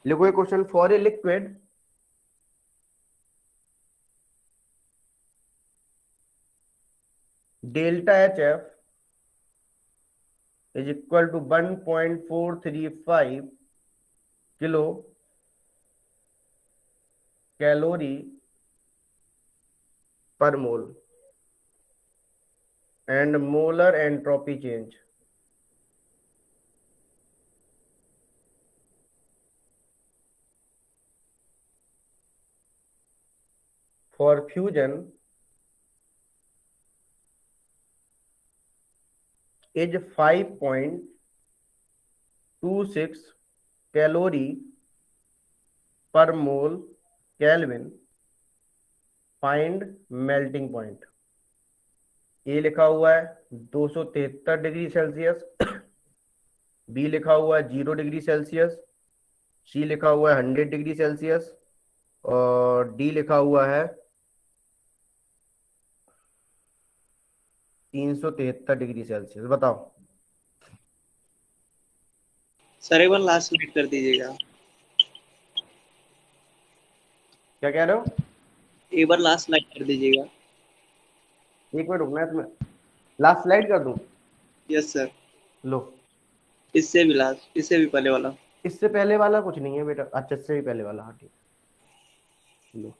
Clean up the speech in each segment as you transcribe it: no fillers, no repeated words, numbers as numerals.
लिखो ये question, for a liquid delta H F is equal to 1.435 kilo calorie per mole and molar entropy change for fusion is 5.26 calorie per mole Kelvin. Find melting point. ए लिखा हुआ है 273 degree Celsius, B लिखा हुआ है 0 degree Celsius, सी लिखा हुआ है 100 degree Celsius और डी लिखा हुआ है 373 डिग्री सेल्सियस। बताओ। सर एक बार लास्ट स्लाइड कर दीजिएगा। क्या कह रहे हो? एक बार लास्ट स्लाइड कर दीजिएगा। एक मिनट रुकना है तुम्हें, लास्ट स्लाइड कर दूं? Yes sir. लो, इससे भी लास्ट, इससे भी पहले वाला। इससे पहले वाला कुछ नहीं है बेटा। अच्छा, इससे भी पहले वाला, हाँ ठीक। लो,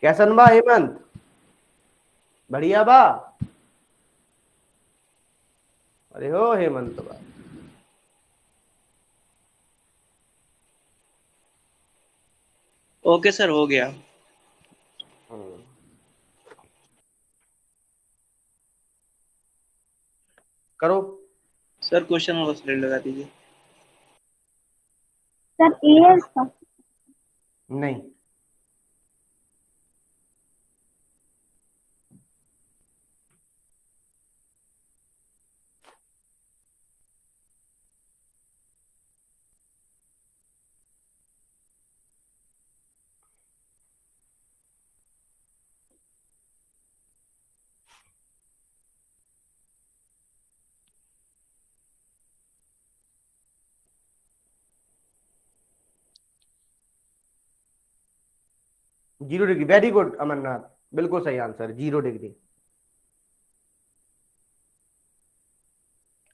कैसन बा हेमंत? बढ़िया बा? अरे हो हेमंत बा। ओके सर, हो गया। करो सर क्वेश्चन वाला स्लाइड लगा दीजिए। सर ए है इसका? नहीं, zero degree. Very good Amarnath, बिल्कुल सही आंसर, 0 डिग्री।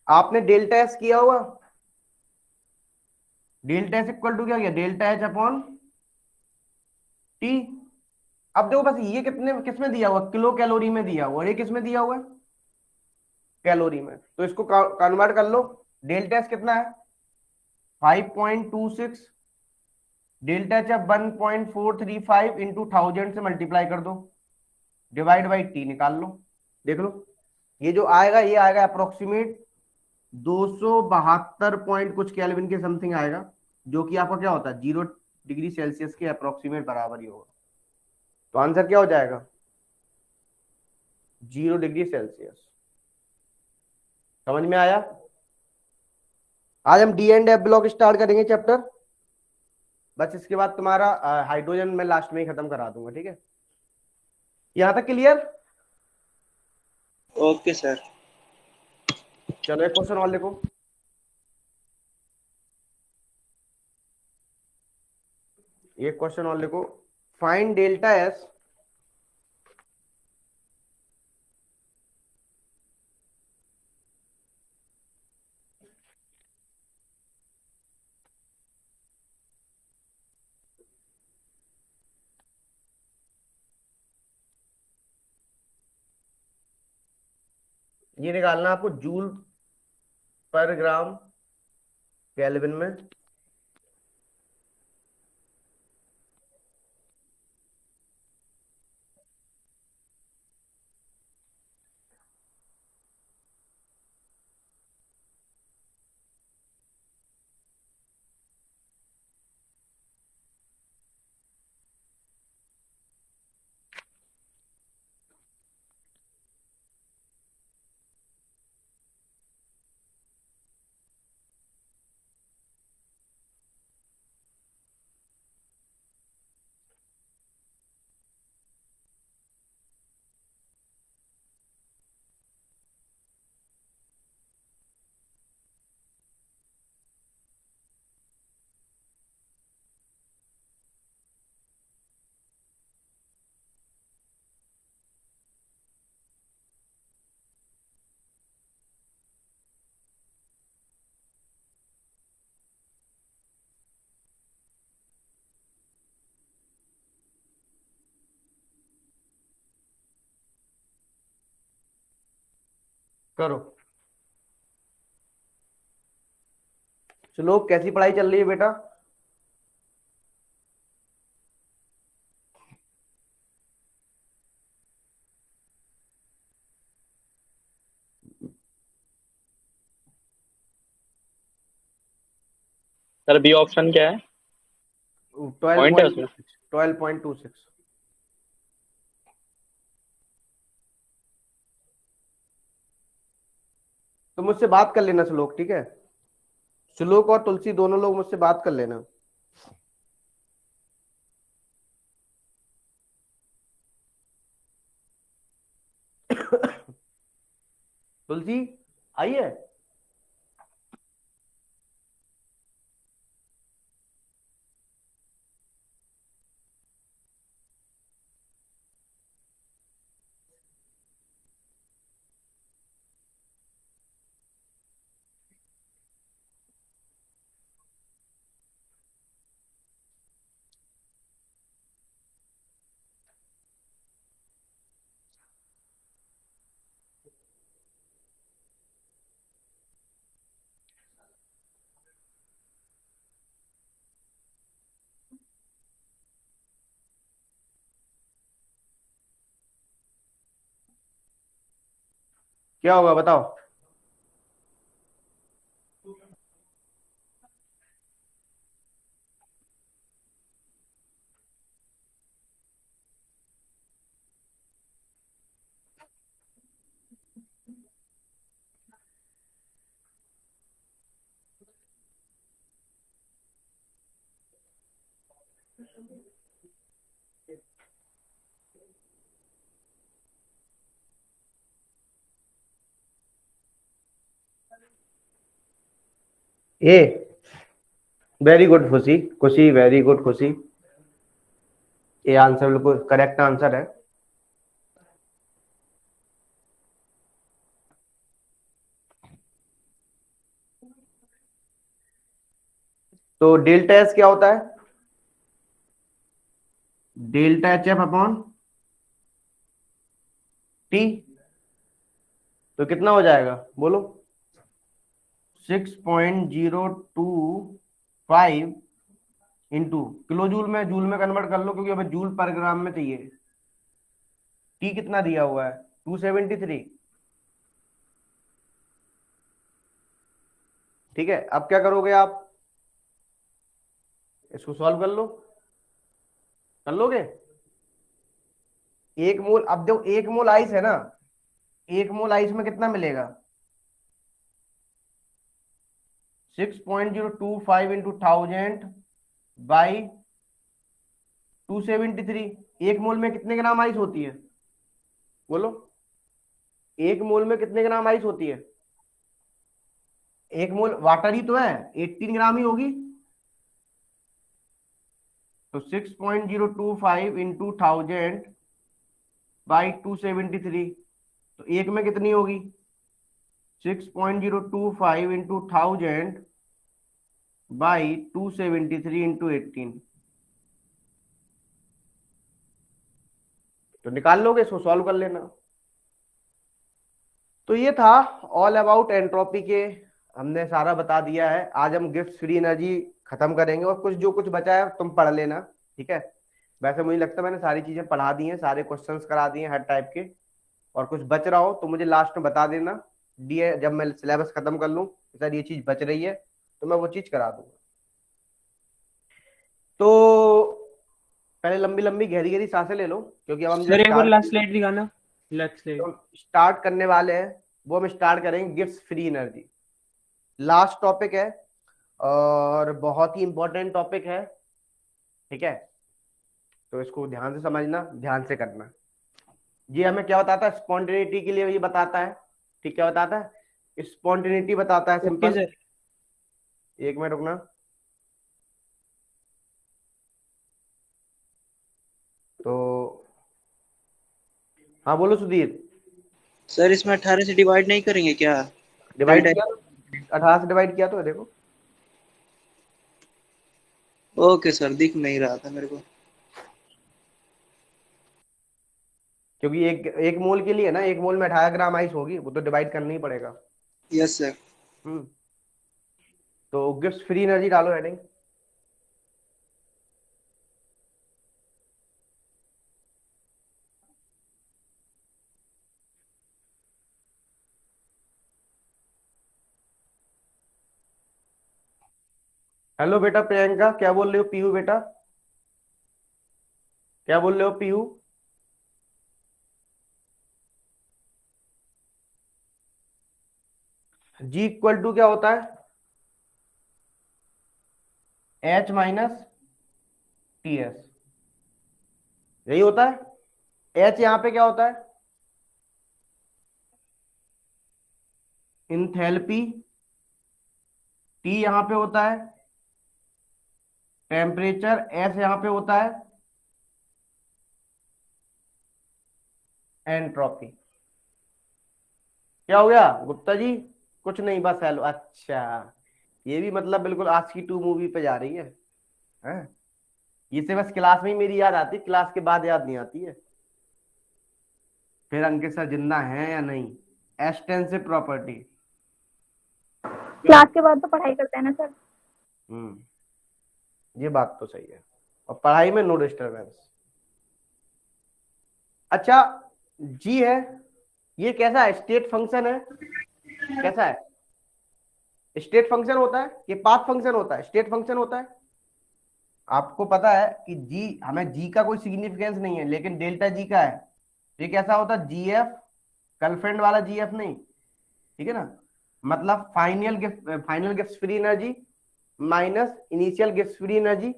आपने डेल्टा एस किया हुआ? डेल्टा एस इक्वल टू क्या किया? Delta H upon T. अब देखो बस, ये कितने किसमें दिया हुआ? किलो कैलोरी में दिया हुआ, और ये किसमें दिया हुआ है? कैलोरी में। तो इसको कन्वर्ट कर लो। डेल्टा एस कितना है? 5.26, डेल्टा एच 1.435 इंटू 1000 से मल्टीप्लाई कर दो, डिवाइड बाई टी निकाल लो। देख लो, ये जो आएगा ये आएगा अप्रोक्सीमेट 272 पॉइंट कुछ केल्विन के समथिंग आएगा, जो कि आपका क्या होता है 0 डिग्री सेल्सियस के अप्रोक्सीमेट बराबर ही होगा। तो आंसर क्या हो जाएगा? 0 डिग्री सेल्सियस। समझ में आया? आज हम D and F block start करेंगे चैप्टर। बस इसके बाद तुम्हारा हाइड्रोजन मैं लास्ट में ही खत्म करा दूंगा, ठीक है? यहां तक क्लियर? Okay sir. चलो एक क्वेश्चन और लिखो। एक क्वेश्चन और लिखो, फाइंड डेल्टा एस ये निकालना आपको जूल पर ग्राम केल्विन में। करो। श्लोक कैसी पढ़ाई चल रही है बेटा? सर बी ऑप्शन क्या है? पॉइंट है उसमें? 12.26। तो मुझसे बात कर लेना श्लोक, ठीक है? श्लोक और तुलसी दोनों लोग मुझसे बात कर लेना। तुलसी आई है? क्या होगा बताओ? ए। वेरी गुड खुशी, खुशी वेरी गुड खुशी। ये आंसर बिल्कुल करेक्ट आंसर है। तो डेल्टा एस क्या होता है? Delta H F upon T. तो कितना हो जाएगा बोलो? 6.025 इंटू किलो जूल में कन्वर्ट कर लो, क्योंकि हमें जूल पर ग्राम में चाहिए। टी कितना दिया हुआ है? 273। ठीक है, अब क्या करोगे आप? इसको सॉल्व कर लो। कर लोगे? एक मोल, अब देखो एक मोल आइस है ना, एक मोल आइस में कितना मिलेगा? 6.025 इंटू 1000 बाई 273। एक मोल में कितने ग्राम आइस होती है बोलो? एक मोल में कितने ग्राम आइस होती है? एक मोल वाटर ही तो है, 18 ग्राम ही होगी। तो 6.025 इंटू 1000 बाई 273, तो एक में कितनी होगी? 6.025 इंटू 1000 बाई 273 इंटू 18। तो निकाल लोगे, इसको सॉल्व कर लेना। तो ये था ऑल अबाउट एंट्रोपी के, हमने सारा बता दिया है। आज हम गिब्स फ्री एनर्जी खत्म करेंगे, और कुछ जो कुछ बचा है तुम पढ़ लेना, ठीक है? वैसे मुझे लगता है मैंने सारी चीजें पढ़ा दी हैं, सारे क्वेश्चंस करा दिए हैं हर टाइप के। और कुछ बच रहा हो तो मुझे लास्ट में बता देना, डी जब मैं सिलेबस खत्म कर लूँ सर ये चीज बच रही है, तो मैं वो चीज करा दूंगा। तो पहले लंबी लंबी गहरी गहरी सांसें ले लो, क्योंकि अब हम सर एक बार लास्ट स्लाइड दिखाना, लास्ट स्लाइड। स्टार्ट करने वाले हैं, वो हम स्टार्ट करेंगे Gibbs free energy. Last topic है और बहुत ही इंपॉर्टेंट टॉपिक है, ठीक है? तो इसको ध्यान से समझना, ध्यान से करना। ये हमें क्या बताता है? स्पॉन्टेनिटी के लिए ये बताता है, ठीक? क्या बताता है? स्पॉन्टेनिटी बताता है, सिंपल। सर एक मिनट रुकना। तो हाँ बोलो सुधीर। सर इसमें 18 से डिवाइड नहीं करेंगे क्या? डिवाइड डेल्टा किया, 18 से डिवाइड किया तो है, देखो। ओके सर, दिख नहीं रहा था मेरे को। क्योंकि एक मोल के लिए ना, एक मोल में 18 ग्राम आइस होगी, वो तो डिवाइड करना ही पड़ेगा। Yes sir. तो गिव्स फ्री एनर्जी डालो हेडिंग। हेलो बेटा प्रियंका, क्या बोल रहे हो? पीयू बेटा क्या बोल रहे हो? पीयू जी इक्वल टू क्या होता है? एच माइनस टी एस, यही होता है। एच यहां पे क्या होता है? इंथैल्पी। टी यहां पे होता है टेम्परेचर। एस यहां पे होता है एंट्रोपी। क्या हो गया गुप्ता जी? कुछ नहीं, बस हेलो। अच्छा, ये भी मतलब बिल्कुल आज की 2 मूवी पे जा रही है, हैं? ये से बस क्लास में ही मेरी याद आती, क्लास के बाद याद नहीं आती है। फिर अंकित सर जिंदा है या नहीं? Extensive property. क्लास के बाद तो पढ़ाई करते हैं ना सर। ये बात तो सही है, और पढ़ाई में नो डिस्टरबेंस। अच्छा, जी है, ये कैसा है? स्टेट फंक्शन है। कैसा है? स्टेट फंक्शन होता है, ये पाथ फंक्शन होता है, स्टेट फंक्शन होता है। आपको पता है कि जी, हमें जी का कोई सिग्निफिकेंस नहीं है, लेकिन डेल्टा जी का है। ये कैसा होता है? जी एफ, गर्लफ्रेंड वाला जी एफ नहीं, ठीक है ना? मतलब final gift free energy minus initial gift free energy,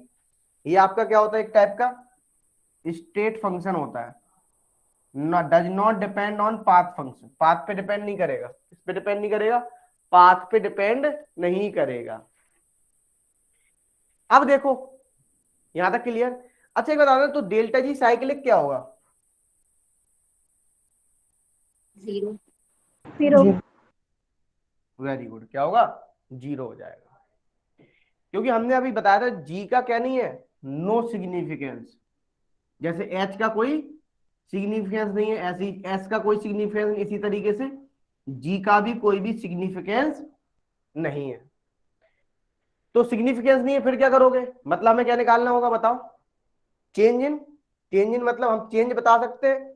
ये आपका क्या होता है? एक टाइप का स्टेट फंक्शन होता है। Does not depend on path function. Path पे डिपेंड नहीं करेगा। किस पे डिपेंड नहीं करेगा? पाथ पे डिपेंड नहीं करेगा। अब देखो यहां तक क्लियर? अच्छा एक बताना, तो डेल्टा जी साइक्लिक क्या होगा? जीरो। वेरी गुड, क्या होगा? जीरो हो जाएगा। क्योंकि हमने अभी बताया था जी का क्या नहीं है? No significance. जैसे एच का कोई सिग्निफिकेंस नहीं है, ऐसी एस का कोई सिग्निफिकेंस, इसी तरीके से जी का भी कोई भी सिग्निफिकेंस नहीं है। तो सिग्निफिकेंस नहीं है, फिर क्या करोगे? मतलब हमें क्या निकालना होगा बताओ? चेंज इन मतलब हम चेंज बता सकते हैं।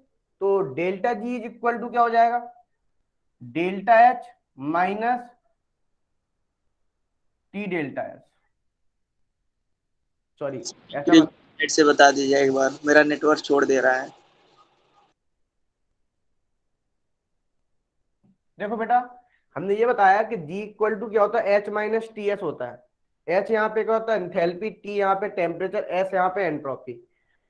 तो delta G is equal to क्या हो जाएगा? Delta H minus T delta S. Sorry, ऐसा मत। नेट से बता दीजिए एक बार, मेरा नेटवर्क छोड़ दे रहा है। देखो बेटा, हमने ये बताया कि जी इक्वल टू क्या होता है? एच माइनस टी एस होता है। एच यहाँ पे क्या होता है? एंथैल्पी। टी यहाँ पे टेम्परेचर। एस यहाँ पे एंट्रोपी।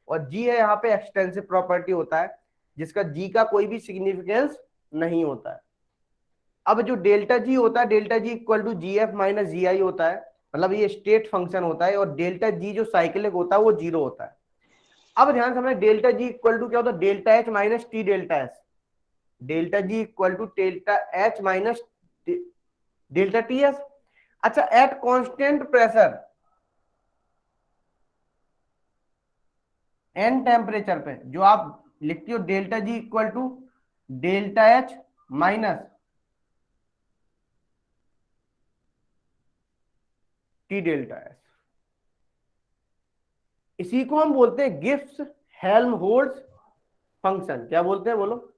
और जी है यहाँ पे एक्सटेंसिव प्रॉपर्टी होता है, जिसका जी का कोई भी सिग्निफिकेंस नहीं होता है। अब जो डेल्टा जी होता है, delta ji equal to G F minus G I होता है। मतलब ये स्टेट फंक्शन होता है, और डेल्टा जी जो साइक्लिक होता है वो जीरो होता है। अब ध्यान से हमें डेल्टा जी इक्वल टू क्या होता है? Delta H minus T delta S. Delta ji equal to delta H minus delta T S. अच्छा, at constant pressure and temperature पे जो आप लिखती हो डेल्टा जी equal to delta H minus T delta एस, इसी को हम बोलते हैं गिब्स हेल्महोल्ट्ज फंक्शन। क्या बोलते हैं बोलो?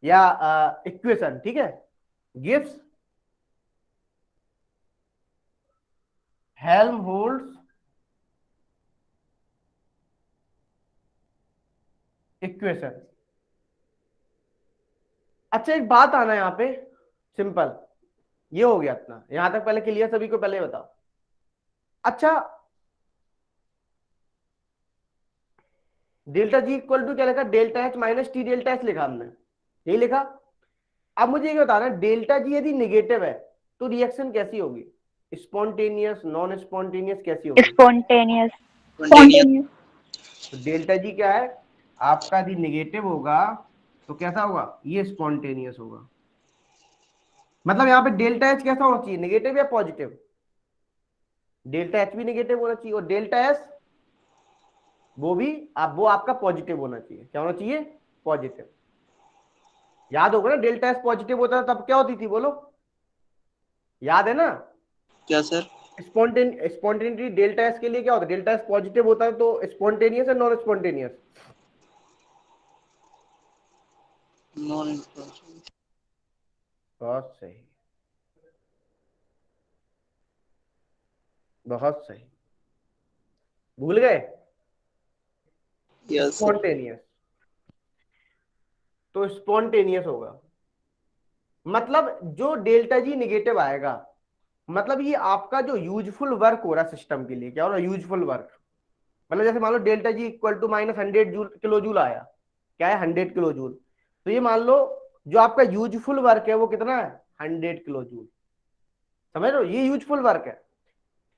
या इक्वेशन, ठीक है? Gibbs Helmholtz equation. अच्छा एक बात आना यहाँ पे, सिंपल, ये हो गया इतना यहां तक। पहले क्लियर सभी को? पहले बताओ। अच्छा, डेल्टा जी इक्वल टू क्या लिखा? Delta H minus T delta H लिखा हमने, यही लिखा। अब मुझे ये बताना, डेल्टा जी यदि निगेटिव है तो रिएक्शन कैसी होगी? स्पॉन्टेनियस, नॉन स्पॉन्टेनियस, कैसी होगी? स्पॉन्टेनियस। तो डेल्टा जी क्या है आपका? यदि निगेटिव होगा तो कैसा होगा? ये स्पॉन्टेनियस होगा। मतलब यहाँ पे डेल्टा एच कैसा होना चाहिए? निगेटिव या पॉजिटिव? डेल्टा एच भी निगेटिव होना चाहिए, और डेल्टा एस वो भी वो आपका पॉजिटिव होना चाहिए। क्या होना चाहिए? पॉजिटिव। याद होगा ना, डेल्टा एस पॉजिटिव होता था तब क्या होती थी, बोलो, याद है ना? क्या सर? स्पॉन्टेनिटी डेल्टा एस के लिए क्या होता है, डेल्टा एस पॉजिटिव होता है तो स्पॉन्टेनियस है नॉन स्पॉन्टेनियस? नॉन। बहुत सही, बहुत सही। भूल गए? Yes sir. स्पॉन्टेनियस, तो स्पॉन्टेनियस होगा। मतलब जो डेल्टा जी निगेटिव आएगा, मतलब ये आपका जो यूजफुल वर्क हो रहा है सिस्टम के लिए, क्या हो रहा है, यूजफुल वर्क। मतलब जैसे मान लो delta ji equal to -100 kilo joule आया, क्या है, 100 किलो जूल। तो ये मान लो जो आपका यूजफुल वर्क है वो कितना है, 100 किलो जूल। समझ लो, ये यूजफुल वर्क है।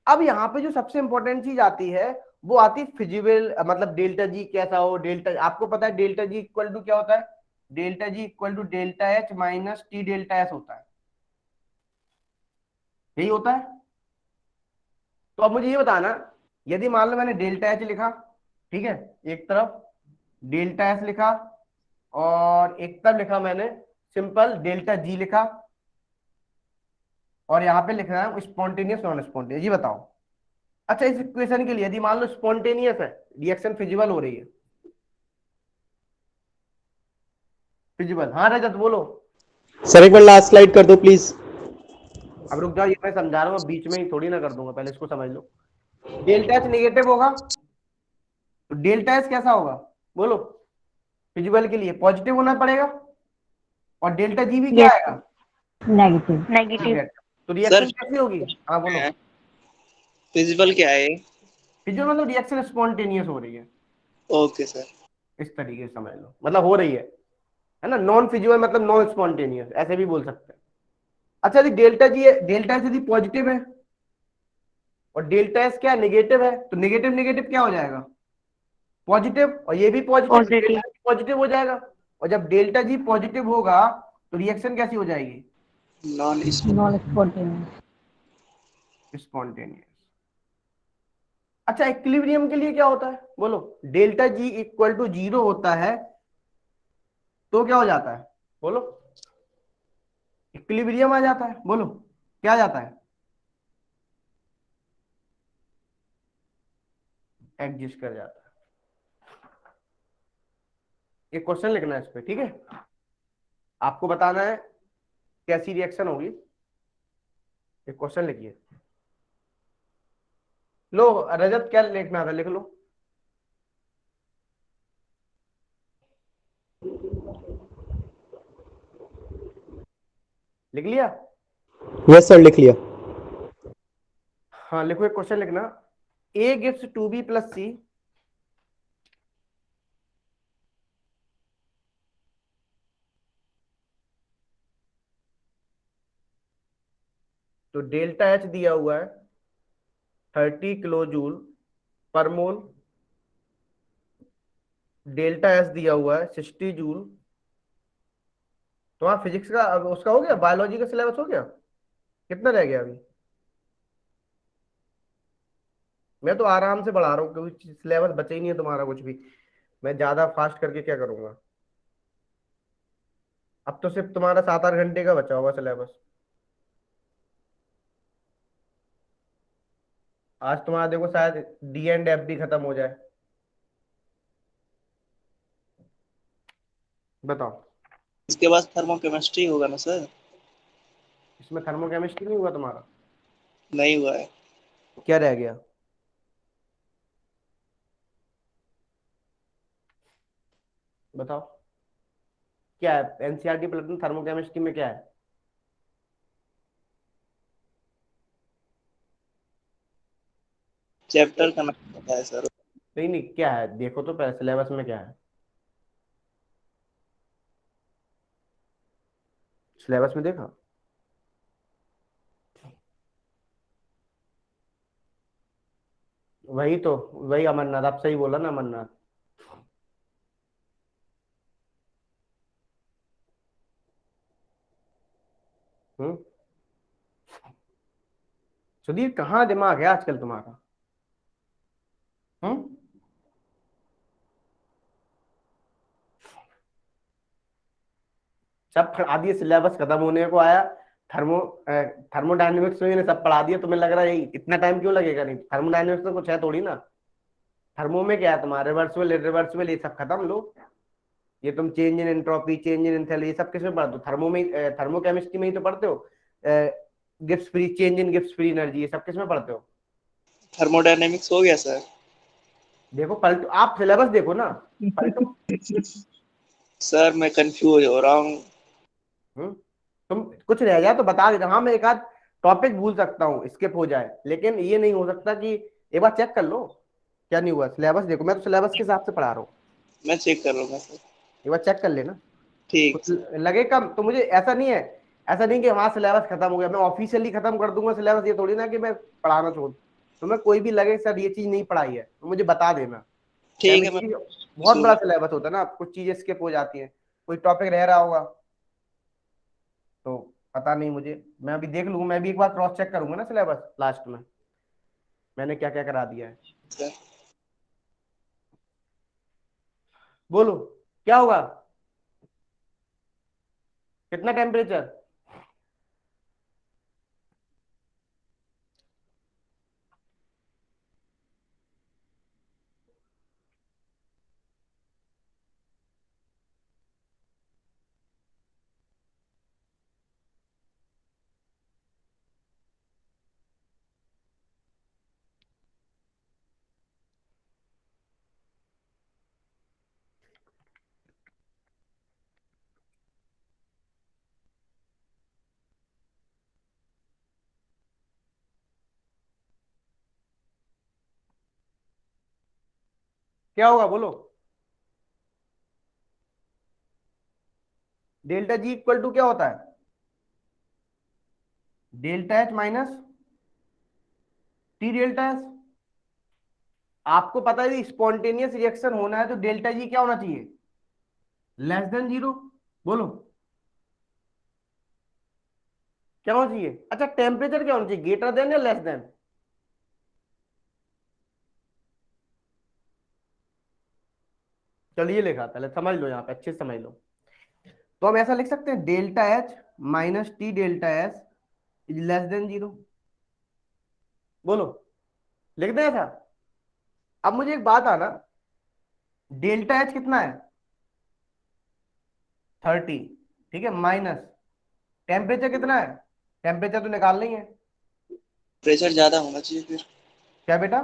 अब यहाँ पे जो सबसे इंपॉर्टेंट चीज आती है वो आती है फिजिबल, मतलब डेल्टा जी कैसा हो। डेल्टा, आपको पता है डेल्टा जी इक्वल टू क्या होता है, delta ji equal to delta H minus T delta S होता है, यही होता है। तो अब मुझे ये बताना, यदि मान लो मैंने डेल्टा एच लिखा, ठीक है, एक तरफ डेल्टा एस लिखा, और एक तरफ लिखा मैंने सिंपल डेल्टा जी लिखा, और यहाँ पे लिख रहा है स्पॉन्टेनियस नॉन स्पॉन्टेनियस, ये बताओ। अच्छा, इस इक्वेशन के लिए यदि मान लो स्पॉन्टेनियस है, रिएक्शन फिजिबल हो रही है, फिजिबल, हाँ रजत बोलो। सर एक बार लास्ट स्लाइड कर दो प्लीज। अब रुक जाओ, ये मैं समझा रहा हूँ, बीच में ही थोड़ी ना कर दूंगा, पहले इसको समझ लो। डेल्टा एच नेगेटिव होगा तो डेल्टा एस कैसा होगा, बोलो, फिजिबल के लिए पॉजिटिव होना पड़ेगा, और डेल्टा जी भी क्या यस आएगा, नेगेटिव नेगेटिव। नेगेटिव। तो सर रिएक्शन कैसी होगी, हाँ बोलो। फिजिबल क्या है? फिजिबल मतलब रिएक्शन स्पॉन्टेनियस हो रही है, ओके सर। इस तरीके से समझ लो, मतलब हो रही है ना। नॉन फिजिबल मतलब नॉन स्पॉन्टेनियस, ऐसे भी बोल सकते हैं। अच्छा, यदि डेल्टा जी है, डेल्टा एस यदि पॉजिटिव है और डेल्टा एस क्या नेगेटिव है, तो नेगेटिव नेगेटिव क्या हो जाएगा, पॉजिटिव, और ये भी पॉजिटिव, पॉजिटिव पॉजिटिव हो जाएगा। और जब डेल्टा जी पॉजिटिव होगा तो रिएक्शन कैसी हो जाएगी, नॉन। Non spontaneous. स्पॉन्टेनियस। अच्छा, इक्विलिब्रियम के लिए क्या होता है, बोलो, डेल्टा जी इक्वल टू 0 होता है तो क्या हो जाता है, बोलो, इक्विलिब्रियम आ जाता है, बोलो क्या आ जाता है, एडजस्ट कर जाता है। एक क्वेश्चन लिखना है इस पे, ठीक है, आपको बताना है कैसी रिएक्शन होगी। एक क्वेश्चन लिखिए, लो रजत क्या लिखना था, लिख लो। लिख लिया? यस सर लिख लिया। हाँ लिखो, एक क्वेश्चन लिखना, ए गिव्स 2b प्लस सी, तो डेल्टा एच दिया हुआ है 30 किलो जूल पर मोल, डेल्टा एस दिया हुआ है 60 जूल। तुम्हारा फिजिक्स का अब उसका हो गया, बायोलॉजी का सिलेबस हो गया, कितना रह गया अभी? मैं तो आराम से बढ़ा रहा हूँ क्योंकि सिलेबस बचा ही नहीं है तुम्हारा कुछ भी। मैं ज्यादा फास्ट करके क्या करूंगा, अब तो सिर्फ तुम्हारा 7-8 घंटे का बचा होगा सिलेबस। आज तुम्हारा देखो शायद डी एंड एफ भी खत्म हो जाए। बताओ, इसके बाद थर्मोकेमिस्ट्री होगा ना सर? इसमें थर्मोकेमिस्ट्री नहीं हुआ तुम्हारा? नहीं हुआ है। क्या रह गया, बताओ क्या है, एनसीईआरटी प्लेटन थर्मोकेमिस्ट्री में क्या है? चैप्टर का नाम पता है सर। नहीं नहीं, क्या है देखो तो पहले सिलेबस में क्या है, सिलेबस में देखा? वही तो, वही अमरनाथ, आप सही बोला ना अमरनाथ। हम्म, सुधीर कहाँ दिमाग है आजकल तुम्हारा? हम्म, सब पढ़ा दिए, सिलेबस खत्म होने को आया। थर्मोडायनेमिक्स में मैंने सब पढ़ा दिया। तुम्हें लग रहा है यही इतना टाइम क्यों लगेगा? नहीं, थर्मोडायनेमिक्स में कुछ है थोड़ी ना। थर्मो में क्या है तुम्हारा? रिवर्सिबल, इरिवर्सिबल, ये सब खत्म लो। ये तुम change in entropy, change in enthalpy, ये सब किसमें पढ़ते हो? थर्मो में, थर्मोकेमिस्ट्री में ही तो पढ़ते हो। Gibbs free, change in Gibbs free energy, ये सब किसमें पढ़ते हो? थर्मोडायनेमिक्स हो गया सर। देखो पलटो, आप सिलेबस देखो ना, पलटो। सर मैं कंफ्यूज हो रहा हूँ। तुम कुछ रह जाए तो बता देना। हाँ, मैं एक आध टॉपिक भूल सकता हूँ, स्किप हो जाए, लेकिन ये नहीं हो सकता कि एक बार चेक कर लो क्या नहीं हुआ। सिलेबस देखो, मैं तो सिलेबस के हिसाब से पढ़ा रहा हूँ। मैं चेक कर लूंगा सर। एक बार चेक कर लेना। ठीक कुछ सर। लगे कम तो मुझे, ऐसा नहीं है, ऐसा नहीं कि हमारा सिलेबस खत्म हो गया, मैं ऑफिशियली खत्म कर दूंगा सिलेबस। ये थोड़ी ना कि मैं पढ़ाना छोड़। तुम्हें कोई भी लगे सर ये चीज नहीं पढ़ाई है तो मुझे बता देना। ठीक है, मैं केमिस्ट्री बहुत बड़ा पूछूंगा। सिलेबस होता है ना, कुछ चीजें स्किप हो जाती हैं, कोई टॉपिक रह रहा होगा तो पता नहीं मुझे। मैं अभी देख लूंगा, मैं भी एक बार क्रॉस चेक करूंगा ना सिलेबस लास्ट में, मैंने क्या क्या करा दिया है। सर बोलो क्या होगा? कितना टेम्परेचर? क्या होगा बोलो? डेल्टा जी इक्वल टू क्या होता है? Delta H minus T delta S. आपको पता है स्पॉन्टेनियस रिएक्शन होना है तो डेल्टा जी क्या होना चाहिए? Less than zero. बोलो क्या होना चाहिए? अच्छा, टेम्परेचर क्या होना चाहिए? ग्रेटर देन या लेस देन? चलिए लिखा, पहले समझ लो, यहाँ पे अच्छे से समझ लो। तो हम ऐसा लिख सकते हैं, delta H minus T delta S is less than zero. बोलो, लिख दें ऐसा? अब मुझे एक बात आना, डेल्टा एच कितना है? 30, ठीक है, माइनस टेम्परेचर कितना है? टेम्परेचर तो निकाल नहीं है। टेम्परेचर ज्यादा होना चाहिए फिर। क्या बेटा?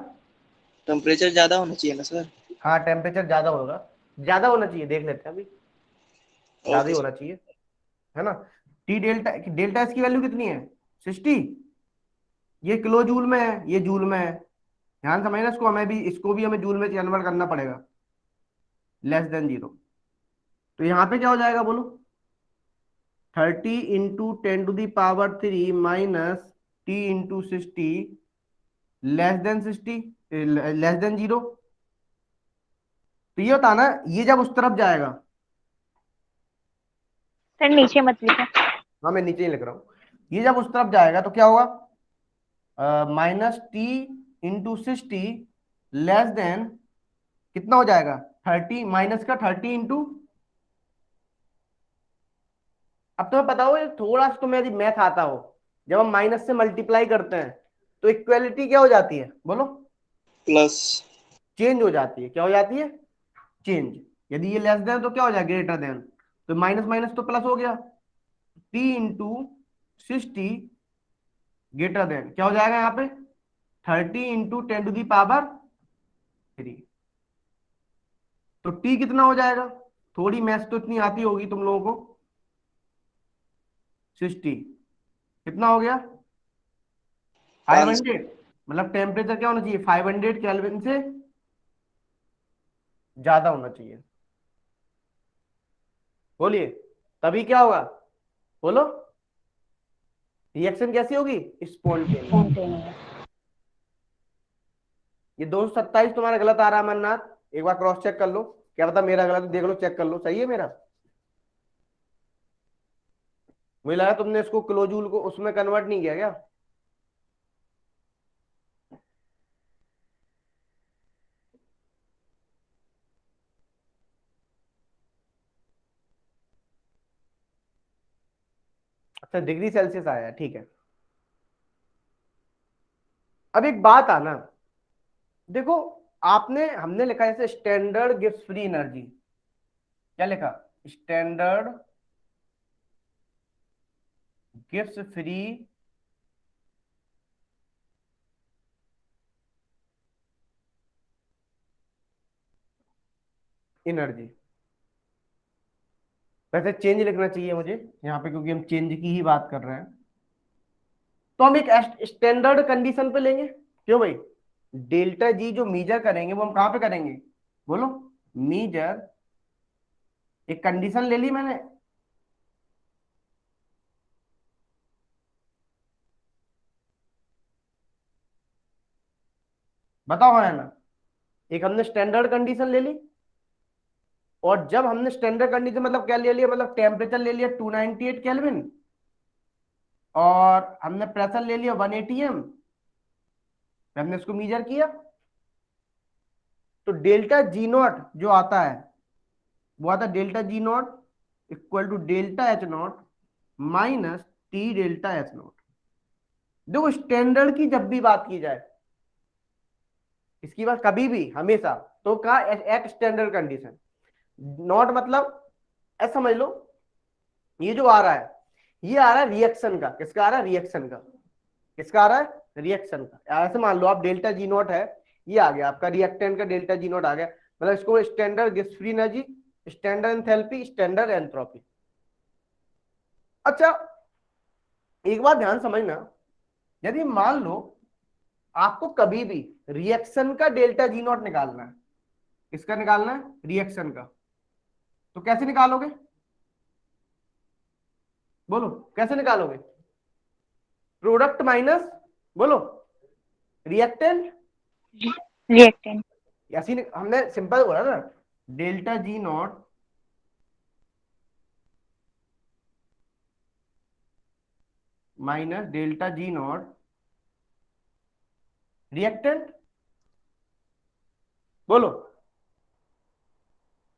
टेम्परेचर ज्यादा होना चाहिए ना सर। हाँ, टेम्परेचर ज्यादा होगा, ज्यादा होना चाहिए, देख लेते हैं अभी। ज्यादा ओके ही सर। होना चाहिए, है ना। टी डेल्टा, डेल्टा एस की वैल्यू कितनी है? 60। ये किलो जूल में है, ये जूल में है। ध्यान समझना इसको, हमें भी, इसको भी हमें जूल में कन्वर्ट करना पड़ेगा। लेस देन जीरो, तो यहाँ पे क्या हो जाएगा बोलो? 30 × 10⁻³ minus T into 60 less than 60, less than zero. तो ये होता ना, ये जब उस तरफ जाएगा। सर नीचे मत लिखो। हाँ, मैं नीचे ही लिख रहा हूँ। ये जब उस तरफ जाएगा तो क्या होगा? -t × 60 लेस देन कितना हो जाएगा? 30 माइनस का 30 इंटू। अब तुम्हें पता हो, ये थोड़ा सा तुम्हें यदि मैथ आता हो, जब हम माइनस से मल्टीप्लाई करते हैं तो इक्वेलिटी क्या हो जाती है बोलो? प्लस। चेंज हो जाती है। क्या हो जाती है? चेंज। यदि ये लेस देन तो क्या हो जाएगा? Greater than. तो माइनस माइनस तो प्लस हो गया। t × 60 ग्रेटर देन क्या हो जाएगा यहाँ पे? 30 × 10⁻³ तो t कितना हो जाएगा? थोड़ी मैथ तो इतनी आती होगी तुम लोगों को। 60 कितना हो गया? 500। मतलब टेम्परेचर क्या होना चाहिए? 500 केल्विन से ज्यादा होना चाहिए। बोलिए, तभी क्या होगा बोलो? रिएक्शन कैसी होगी? स्पॉन्टेनियस। स्पॉन्टेनियस। ये 227 तुम्हारा गलत आ रहा है अमरनाथ, एक बार क्रॉस चेक कर लो, क्या पता मेरा गलत, देख लो, चेक कर लो, सही है मेरा? मुझे लगा तुमने इसको किलो जूल को उसमें कन्वर्ट नहीं किया क्या? तो डिग्री सेल्सियस आया, ठीक है। अब एक बात आना, देखो हमने लिखा है जैसे स्टैंडर्ड गिव्स फ्री एनर्जी, क्या लिखा, स्टैंडर्ड गिव्स फ्री एनर्जी। वैसे चेंज लिखना चाहिए मुझे यहाँ पे, क्योंकि हम चेंज की ही बात कर रहे हैं। तो हम एक स्टैंडर्ड कंडीशन पे लेंगे, क्यों भाई, डेल्टा जी जो मीजर करेंगे वो हम कहाँ पे करेंगे, बोलो, मीजर, एक कंडीशन ले ली मैंने, बताओ है ना, एक हमने स्टैंडर्ड कंडीशन ले ली, और जब हमने स्टैंडर्ड कंडीशन मतलब क्या ले लिया, मतलब टेम्परेचर ले लिया 298 केल्विन, और हमने प्रेशर ले लिया 180 एम, हमने इसको मीजर किया, तो डेल्टा जी नॉट जो आता है वो आता है delta G nought equal to delta H nought minus T delta H nought. देखो स्टैंडर्ड की जब भी बात की जाए, इसकी बात कभी भी हमेशा, तो कहा एक स्टैंडर्ड कंडीशन, नॉट मतलब ऐसा समझ लो, ये जो आ रहा है, ये आ रहा है रिएक्शन का, किसका आ रहा है, रिएक्शन का, किसका आ रहा है, रिएक्शन का। ऐसे मान लो आप डेल्टा जी नॉट है, ये आ गया आपका रिएक्टेंट का डेल्टा जी नॉट आ गया, मतलब इसको standard gives free energy, standard enthalpy, standard entropy. अच्छा एक बात ध्यान समझना, यदि मान लो आपको कभी भी रिएक्शन का डेल्टा जी नॉट निकालना है, किसका निकालना है, रिएक्शन का, तो कैसे निकालोगे, बोलो कैसे निकालोगे, प्रोडक्ट माइनस, बोलो, रिएक्टेंट, रिएक्टेंट। ऐसी हमने सिंपल बोला ना, delta G not minus delta G not reactant, बोलो,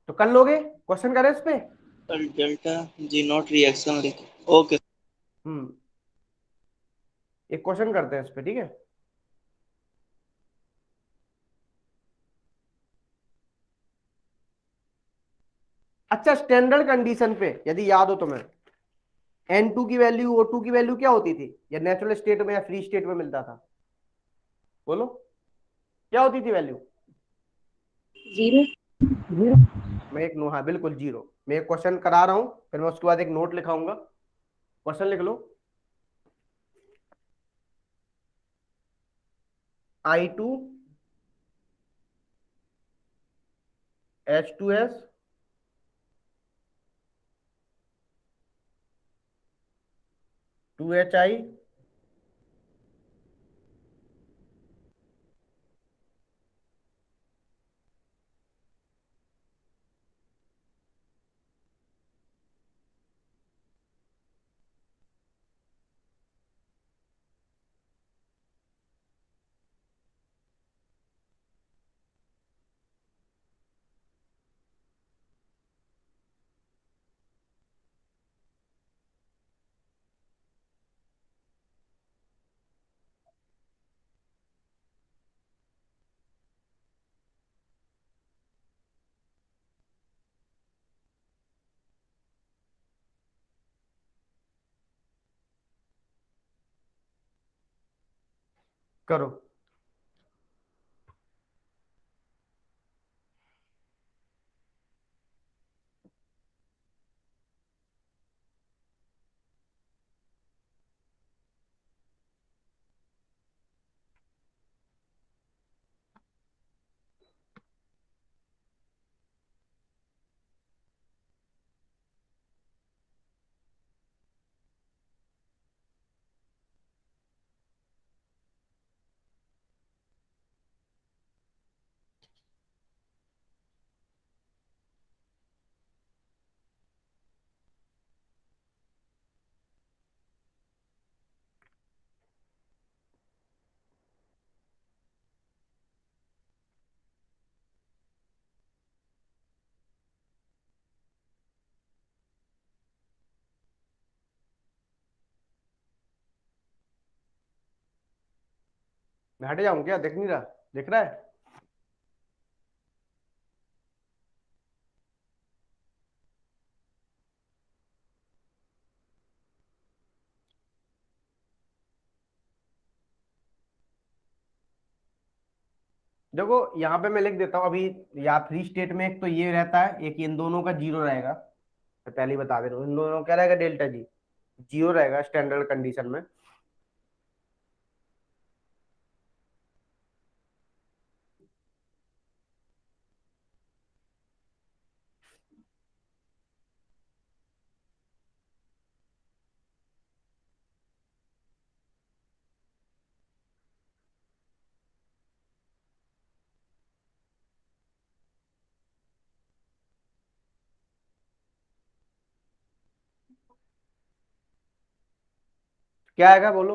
तो कर लोगे, क्वेश्चन करें इस पे। डेल्टा जी नॉट रिएक्शन लिख, ओके। हम्म, एक क्वेश्चन करते हैं इस पे, ठीक है। अच्छा स्टैंडर्ड कंडीशन पे यदि याद हो तुम्हें, N2 की वैल्यू, O2 की वैल्यू क्या होती थी, या नेचुरल स्टेट में या फ्री स्टेट में मिलता था, बोलो क्या होती थी वैल्यू, जीरो। जीरो। मैं एक नो, हाँ बिल्कुल जीरो। मैं एक क्वेश्चन करा रहा हूं, फिर मैं उसके बाद एक नोट लिखाऊंगा, क्वेश्चन लिख लो, I2 H2S 2HI करो। हट जाऊं क्या? देख नहीं रहा? दिख रहा है? देखो यहाँ पे मैं लिख देता हूँ अभी। या फ्री स्टेट में एक तो ये रहता है, एक इन दोनों का जीरो रहेगा। मैं पहले ही बता दे रहा हूँ, इन दोनों का क्या रहेगा, डेल्टा जी जीरो रहेगा स्टैंडर्ड कंडीशन में। क्या आएगा बोलो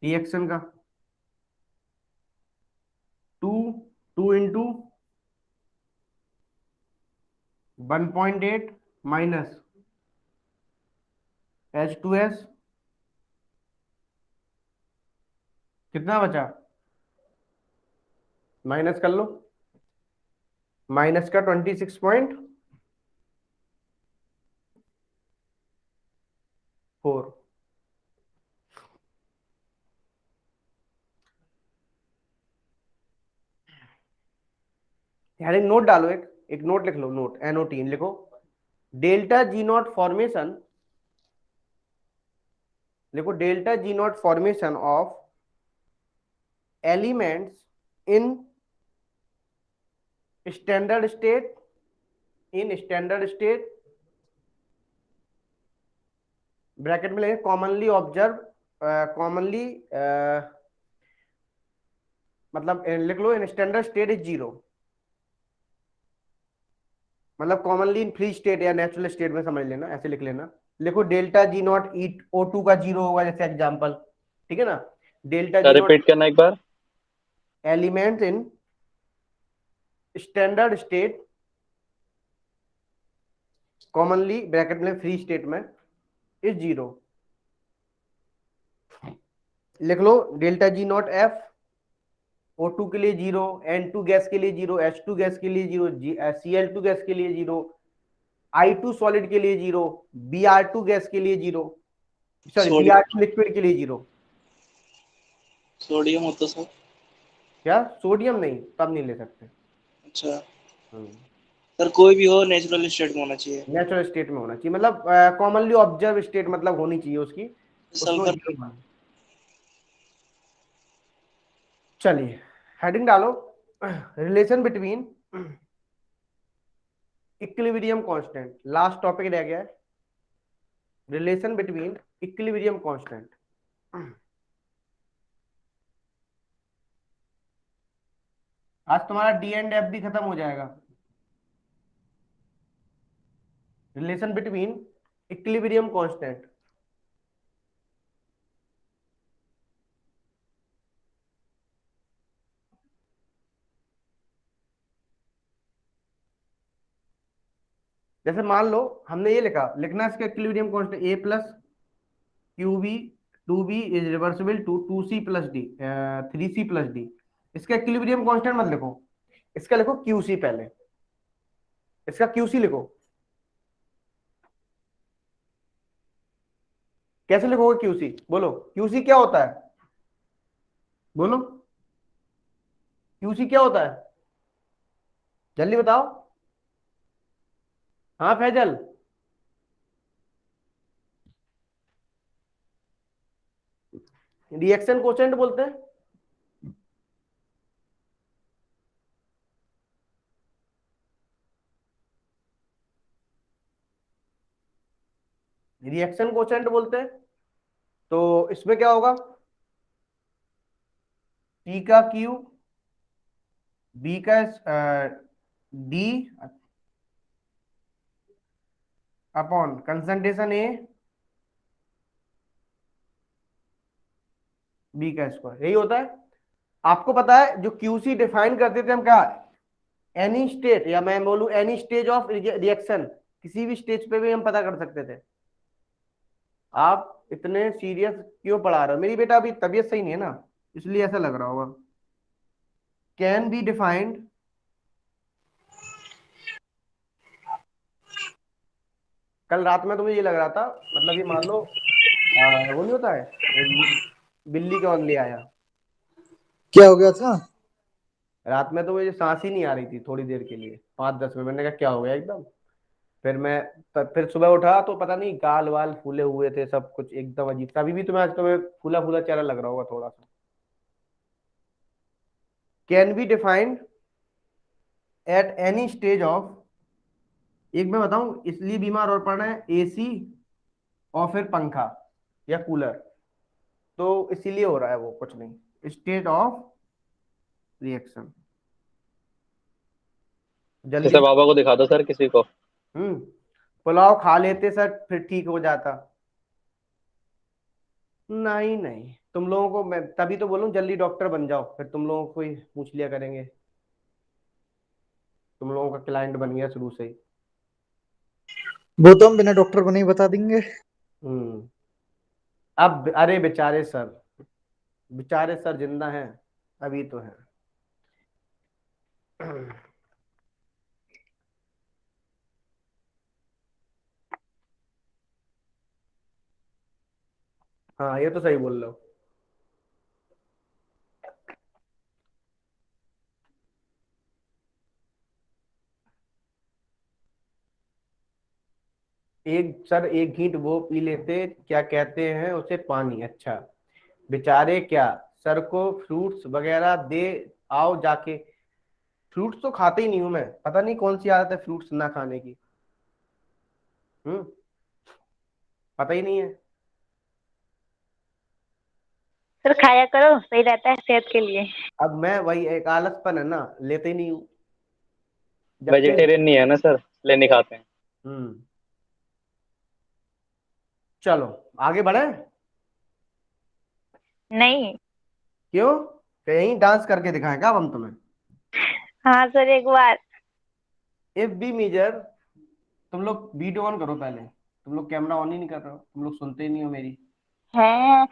रिएक्शन का? 2 2 इंटू 1.8 माइनस H2S, कितना बचा? माइनस कर लो, माइनस का 26.4। हेडिंग नोट डालो, एक नोट लिख लो, नोट NOT लिखो। डेल्टा जी नॉट फॉर्मेशन, लिखो delta G not formation of elements in standard state, in standard state bracket में लेंगे कॉमनली ऑब्जर्व, कॉमनली मतलब लिख लो in standard state is zero, मतलब कॉमनली इन फ्री स्टेट या natural state में समझ लेना, ऐसे लिख लेना। लिखो डेल्टा जी नॉट O2 का जीरो होगा जैसे एग्जांपल, ठीक है ना। डेल्टा जी नॉट रिपीट करना एक बार। Elements in standard state commonly bracket में फ्री स्टेट में इज जीरो। लिख लो delta G naught F O2 के लिए जीरो, N2 गैस के लिए जीरो, H2 गैस के लिए जीरो, Cl2 गैस के लिए जीरो, I2 सॉलिड के लिए जीरो, Br2 गैस के लिए जीरो, सॉरी Br2 लिक्विड के लिए जीरो। सोडियम होता सर? क्या सोडियम? नहीं, तब नहीं ले सकते। अच्छा सर, कोई भी हो नेचुरल स्टेट में होना चाहिए। नेचुरल स्टेट में होना चाहिए, मतलब कॉमनली ऑब्जर्व स्टेट मतलब होनी चाहिए उसकी, उसमें सल्फर। जीरो। चलिए हेडिंग डालो, relation between equilibrium constant, last topic रह गया है, रिलेशन बिटवीन इक्विलिब्रियम कांस्टेंट। आज तुम्हारा डी एंड एफ भी खत्म हो जाएगा। रिलेशन बिटवीन इक्विलिब्रियम कांस्टेंट, जैसे मान लो हमने ये लिखा, लिखना इसका equilibrium constant A plus QB 2B is reversible to 2C plus D 3C plus D। इसका इक्विलिब्रियम कांस्टेंट मत लिखो, इसका लिखो QC पहले, इसका QC लिखो। कैसे लिखोगे QC? बोलो QC क्या होता है, बोलो QC क्या होता है, जल्दी बताओ। हाँ फैजल, रिएक्शन कोसेंट बोलते हैं। रिएक्शन कोसेंट बोलते हैं। तो इसमें क्या होगा, P का Q, B का D upon concentration A, B का स्क्वायर, यही होता है। आपको पता है जो QC डिफाइन करते थे हम क्या, एनी स्टेट, या मैं बोलूं एनी स्टेज ऑफ रिएक्शन, किसी भी स्टेज पे भी हम पता कर सकते थे। आप इतने सीरियस क्यों पढ़ा रहे हो? मेरी बेटा अभी तबीयत सही नहीं है ना, इसलिए ऐसा लग रहा होगा। कैन बी डिफाइंड कल रात में तुम्हें ये लग रहा था, मतलब ये मान लो वो नहीं होता है, बिल्ली कौन ले आया। क्या हो गया था? रात में तो मुझे सांस ही नहीं आ रही थी थोड़ी देर के लिए, 5-10 मिनट। मैंने कहा क्या हो गया एकदम। फिर मैं फिर सुबह उठा तो पता नहीं गाल वाल फूले हुए थे, सब कुछ एकदम अजीब। तभी भी तुम्हें आज तुम्हें फूला फूला चेहरा लग रहा होगा थोड़ा सा। Can be defined at any stage of, एक मैं बताऊं, इसलिए बीमार और पड़ना है एसी और फिर पंखा या कूलर, तो इसीलिए हो रहा है वो, कुछ नहीं। State of reaction. जल्दी जैसे से। बाबा को दिखा दो सर किसी को। हम्म पुलाव खा लेते सर, फिर ठीक हो जाता। नहीं नहीं, तुम लोगों को मैं तभी तो बोलूं जल्दी डॉक्टर बन जाओ, फिर तुम लोगों को ही पूछ लिया करेंगे। तुम लोगों का क्लाइंट बन गया शुरू से ही। वो तो हम बिना डॉक्टर बने ही बता देंगे। हम्म अब अरे बेचारे सर, बेचारे सर जिंदा हैं, अभी तो हैं। हाँ ये तो सही बोल रहे हो। एक सर एक घींट वो पी लेते, क्या कहते हैं उसे, पानी। अच्छा, बेचारे क्या, सर को फ्रूट्स वगैरह दे आओ जाके। फ्रूट्स तो खाते ही नहीं हूं मैं, पता नहीं कौन सी आदत है फ्रूट्स ना खाने की। हम्म पता ही नहीं है। सर खाया करो, सही रहता है सेहत के लिए। अब मैं वही एक आलसपन है ना, लेते ही नहीं हूँ जब से। वेजिटेरियन नहीं है ना सर, इसलिए नहीं खाते हैं। हम्म चलो आगे बढ़े। नहीं। क्यों, कहीं डांस करके दिखाएं क्या अब हम तुम्हें। हाँ सर एक बार। इफ बी मेजर, तुम लोग वीडियो ऑन करो पहले। तुम लोग कैमरा ऑन ही नहीं कर रहे हो, तुम लोग सुनते ही नहीं हो मेरी। है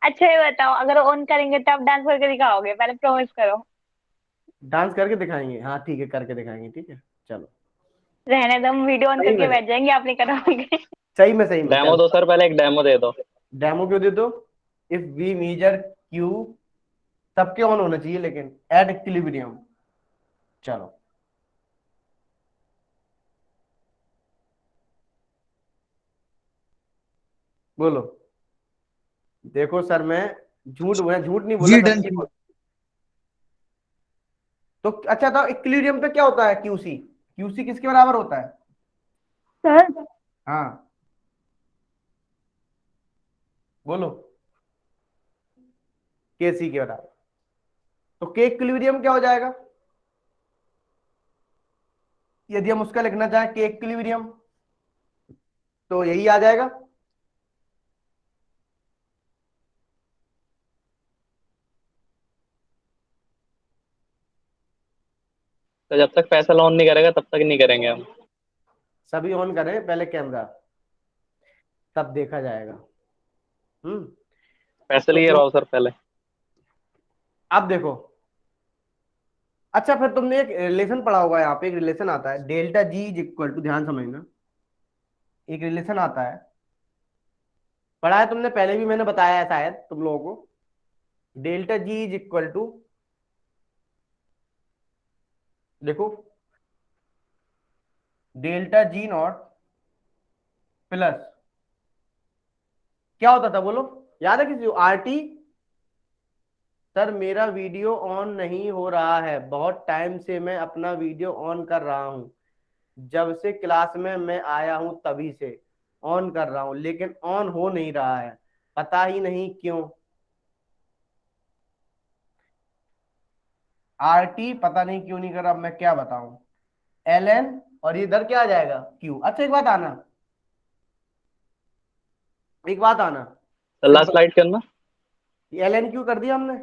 अच्छा ये बताओ, अगर ऑन करेंगे तब डांस करके दिखाओगे, पहले प्रॉमिस करो। डांस करके दिखाएंगे, हाँ ठीक है, करके दिखाएंगे, ठीक है चलो। रहने दो, हम वीडियो ऑन सही करके में, बैठ जाएंगे, आप नहीं कराओगे। सही में डेमो चलो। दो सर, पहले एक डेमो दे दो। डेमो क्यों दे दो। इफ वी मेजर क्यू, सबके ऑन होना चाहिए लेकिन, एट इक्विलिब्रियम। चलो बोलो। देखो सर, मैं झूठ नहीं बोला, जी डन। सच्ची बोल। तो अच्छा था, इक्विलिब्रियम पे क्या होता है, क्यूसी। क्यूसी किसके बराबर होता है। सर हाँ बोलो। केसी के बराबर। तो के इक्विलिब्रियम क्या हो जाएगा, यदि हम उसका लिखना चाहें के इक्विलिब्रियम, तो यही आ जाएगा। तो जब तक पैसा ऑन नहीं करेगा तब तक नहीं करेंगे हम। सभी ऑन करें पहले कैमरा, तब देखा जाएगा। हम्म पैसे लिए तो रहो सर पहले। अब देखो। अच्छा फिर तुमने एक रिलेशन पढ़ा होगा, यहाँ पे एक रिलेशन आता है, delta G is equal to, ध्यान समझना, एक रिलेशन आता है, पढ़ा है तुमने पहले भी, मैंने बताया है शायद तुम लोगों को। Delta G is equal to, देखो, डेल्टा जी नॉट प्लस, क्या होता था बोलो, याद है किसी को, आरटी। सर मेरा वीडियो ऑन नहीं हो रहा है, बहुत टाइम से मैं अपना वीडियो ऑन कर रहा हूं, जब से क्लास में मैं आया हूं तभी से ऑन कर रहा हूं, लेकिन ऑन हो नहीं रहा है, पता ही नहीं क्यों। आरटी पता नहीं क्यों नहीं कर रहा, अब मैं क्या बताऊं। एल एन, और इधर क्या आ जाएगा, क्यू। अच्छा एक बात आना, एक बात आना, सर लास्ट सिंपल, स्लाइड करना। एल एन क्यू कर दिया हमने।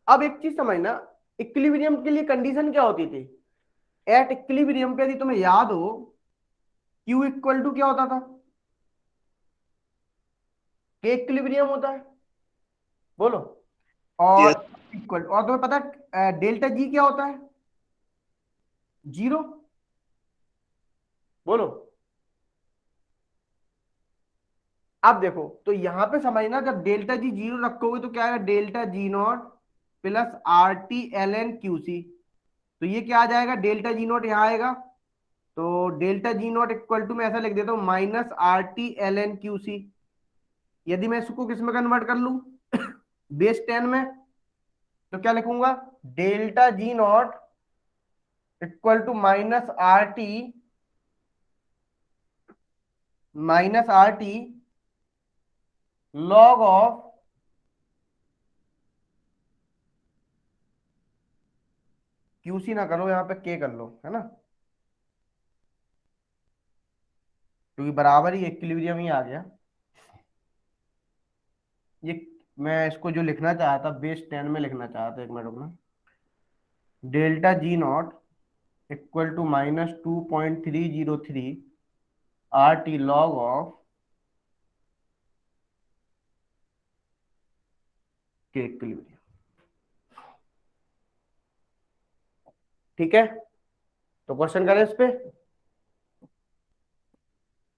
अब एक चीज समझना, इक्विलिब्रियम के लिए कंडीशन क्या होती थी, एट इक्विलिब्रियम पे, यदि तुम्हें याद हो, क्यू इक्वल टू क्या होता था, के इक्विलिब्रियम होता है, बोलो। और Yes. इक्वल, और तुम्हें पता है डेल्टा जी क्या होता है? जीरो। बोलो। अब देखो तो यहां पे समझना, जब डेल्टा जी जीरो रखोगे तो क्या आएगा? Delta G nought plus R T L N Q C. तो ये क्या आ जाएगा? डेल्टा जी नॉट यहाँ आएगा, तो delta G nought equal to, मैं ऐसा लिख देता हूँ, minus R T L N Q C. यदि मैं इसको किस में कन्वर्ट कर लूं बेस 10 में, तो क्या लिखूंगा? Delta G nought equal to minus R T log of QC, ना करो यहाँ पे के कर लो, है ना, क्योंकि बराबर ही इक्विलिब्रियम ही आ गया। ये मैं इसको जो लिखना चाहा था बेस 10 में लिखना चाहा था, एक मिनट रुकना। Delta G nought equal to -2.303 R T log of K equilibrium. ठीक है, तो क्वेश्चन करें इस पे।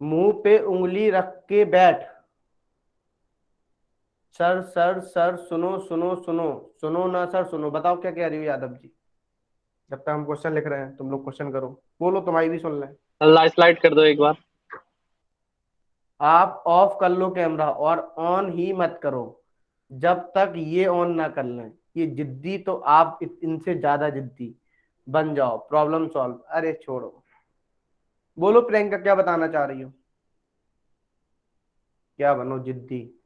मुंह पे उंगली रख के बैठ। सर सर सर, सुनो सुनो सुनो, सुनो ना सर सुनो। बताओ क्या कह रही हो यादव जी? जब तक हम क्वेश्चन लिख रहे हैं तुम लोग क्वेश्चन करो। बोलो, तुम्हारी भी सुन लें। स्लाइड कर दो एक बार। आप ऑफ कर लो कैमरा और ऑन ही मत करो जब तक ये ऑन ना कर लें। ये जिद्दी तो आप इनसे ज्यादा जिद्दी बन जाओ, प्रॉब्लम सॉल्व। अरे छोड़ो, बोलो प्रियंका क्या बताना चाह रही हो? क्या बनो जिद्दी?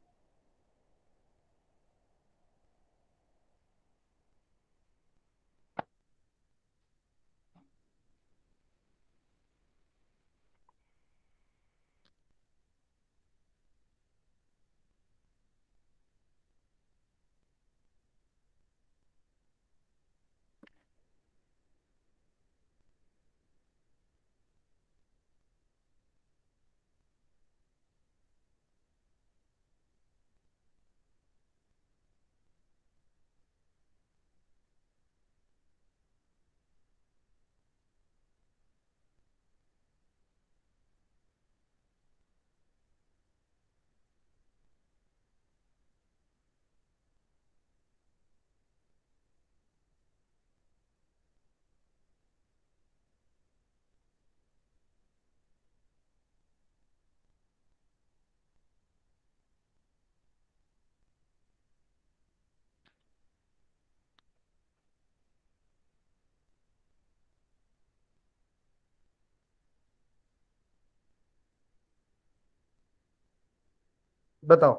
बताओ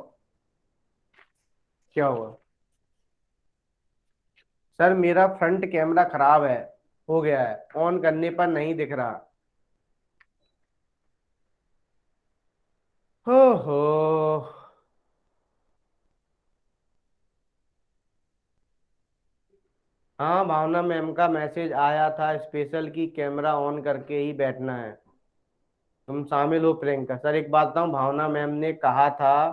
क्या हुआ? सर मेरा फ्रंट कैमरा खराब है, हो गया है, ऑन करने पर नहीं दिख रहा। हो हो। हाँ, भावना मैम का मैसेज आया था स्पेशल की कैमरा ऑन करके ही बैठना है। तुम शामिल हो प्रियंका? सर एक बात बताऊं, भावना मैम ने कहा था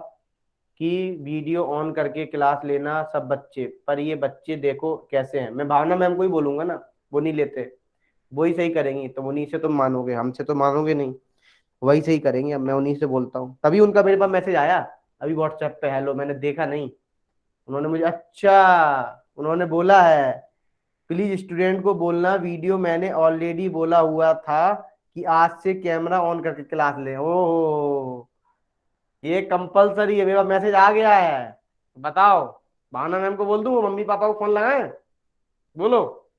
कि वीडियो ऑन करके क्लास लेना सब बच्चे, पर ये बच्चे देखो कैसे हैं। मैं भावना मैम को ही बोलूंगा ना, वो नहीं लेते, वही सही करेंगी। तो उन्हीं से तुम मानोगे, हमसे तो मानोगे नहीं। वही सही करेंगे, अब मैं उन्हीं से बोलता हूँ। तभी उनका मेरे पास मैसेज आया अभी व्हाट्सएप पे, हेलो, मैंने देखा नहीं। उन्होंने मुझे, अच्छा उन्होंने बोला है प्लीज स्टूडेंट को बोलना वीडियो मैंने ऑलरेडी बोला हुआ था कि आज से कैमरा ऑन करके क्लास ले। ओहो, ये कंपलसरी है, मेरा मैसेज आ गया है। बताओ, भावना मैम को बोल दूं वो मम्मी पापा को फोन लगाए? बोलो।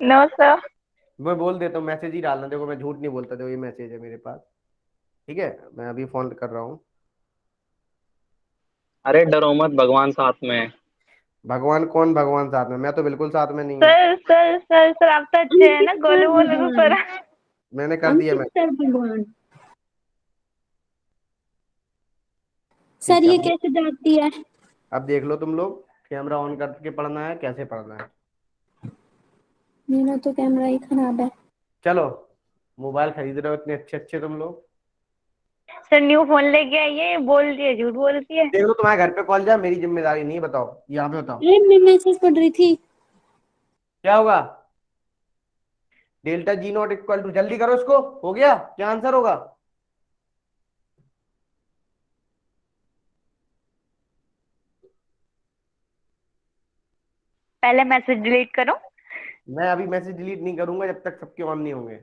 No sir. मैं बोल देता हूँ, मैसेज ही डालना। देखो मैं झूठ नहीं बोलता, देखो ये मैसेज है मेरे पास। ठीक है, मैं अभी फोन कर रहा हूँ। अरे डरो मत, भगवान साथ में है। भगवान कौन? भगवान साथ में? मैं तो बिल्कुल साथ में नहीं हूँ। सर सर सर सर, आप तो अच्छे हैं ना, गोलू बोलो तो सर। मैंने कर दिया मैं। भगवान। ठीक सर है, ये कैसे जाती है? अब देख लो तुम लोग, कैमरा ऑन करके पढ़ना है, कैसे पढ़ना है। मेरा तो कैमरा ही खराब है। चलो, मोबाइल खरीद रहे हो इतने अच्छे अच्छे तुम लोग। सर न्यू फोन लेके आई है, बोलती है, झूठ बोलती है। देख लो तुम्हारे घर पे कॉल जाए, मेरी जिम्मेदारी नहीं। बताओ यहाँ पे बताओ अरे मैं मैसेज पढ़ रही थी। क्या होगा। Delta G nought equal to, जल्दी करो इसको, हो गया क्या आंसर होगा। पहले मैसेज डिलीट करो। मैं अभी मैसेज डिलीट नहीं करूंगा जब तक सबके ऑन नहीं होंगे।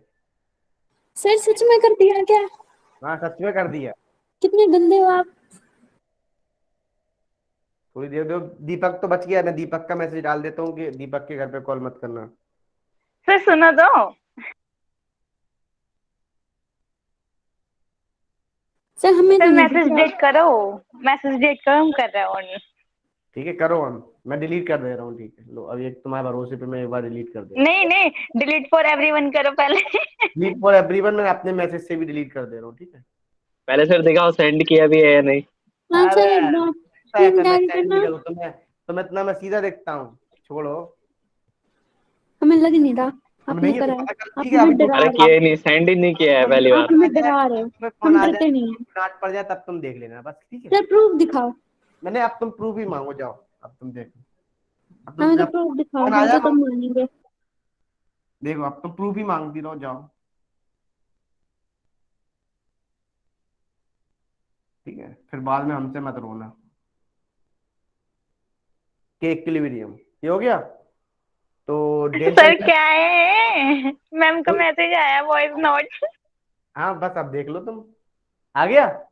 सर सच में कर दिया क्या? हाँ सच में कर दिया। कितने गंदे हो आप। थोड़ी देर दो, दीपक तो बच गया। मैं दीपक का मैसेज डाल देता हूँ कि दीपक के घर पे कॉल मत करना। सर सुनो तो। सर हमें सर तो नहीं मैसेज दिख रहा। डिलीट करो, मैसेज डिलीट करो, हम कर रहे हैं ऑन। ठीक है करो ऑन, मैं डिलीट कर दे रहा हूँ। ठीक है लो, अब एक तुम्हारे भरोसे पे मैं एक बार डिलीट कर दे। नहीं नहीं, डिलीट फॉर एवरीवन करो पहले। डिलीट फॉर एवरीवन मैं अपने मैसेज से भी डिलीट कर दे रहा हूँ। ठीक है पहले सर दिखाओ सेंड किया भी है या नहीं। हाँ अरे सर एक बार ऐसा पिन मैं डाल सेंड करना। नहीं करूँ तुम्हें इतना मैं सीधा देखता हूँ। छोड़ो, हमें लग नहीं रहा तुम आपने नहीं है तो करा है। पता कर। आप ठीक है हमें अभी तो डरा अरे रहे किया ही नहीं, सेंड ही नहीं किया है पहली हो। बार। आप हमें डरा रहे हो। फोन हम आ जाए, डरते नहीं है। डांट पड़ जाए तब तुम देख लेना बस। ठीक है सर प्रूफ दिखाओ। मैंने, अब तुम प्रूफ ही मांगो, जाओ अब तुम देखो। अब तुम हमें तो जब प्रूफ दिखाओ, फोन आ हम जाए तो तब मानेंगे। देखो, अब तुम प्रूफ ही मांगती रहो, जाओ। ठीक है फिर बाद में हमसे मत रोना। के इक्विलिब्रियम ये हो गया। तो डेल्टा सर क्या है, मैम का मैसेज आया, वॉइस नोट। हाँ बस अब देख लो तुम। आ गया,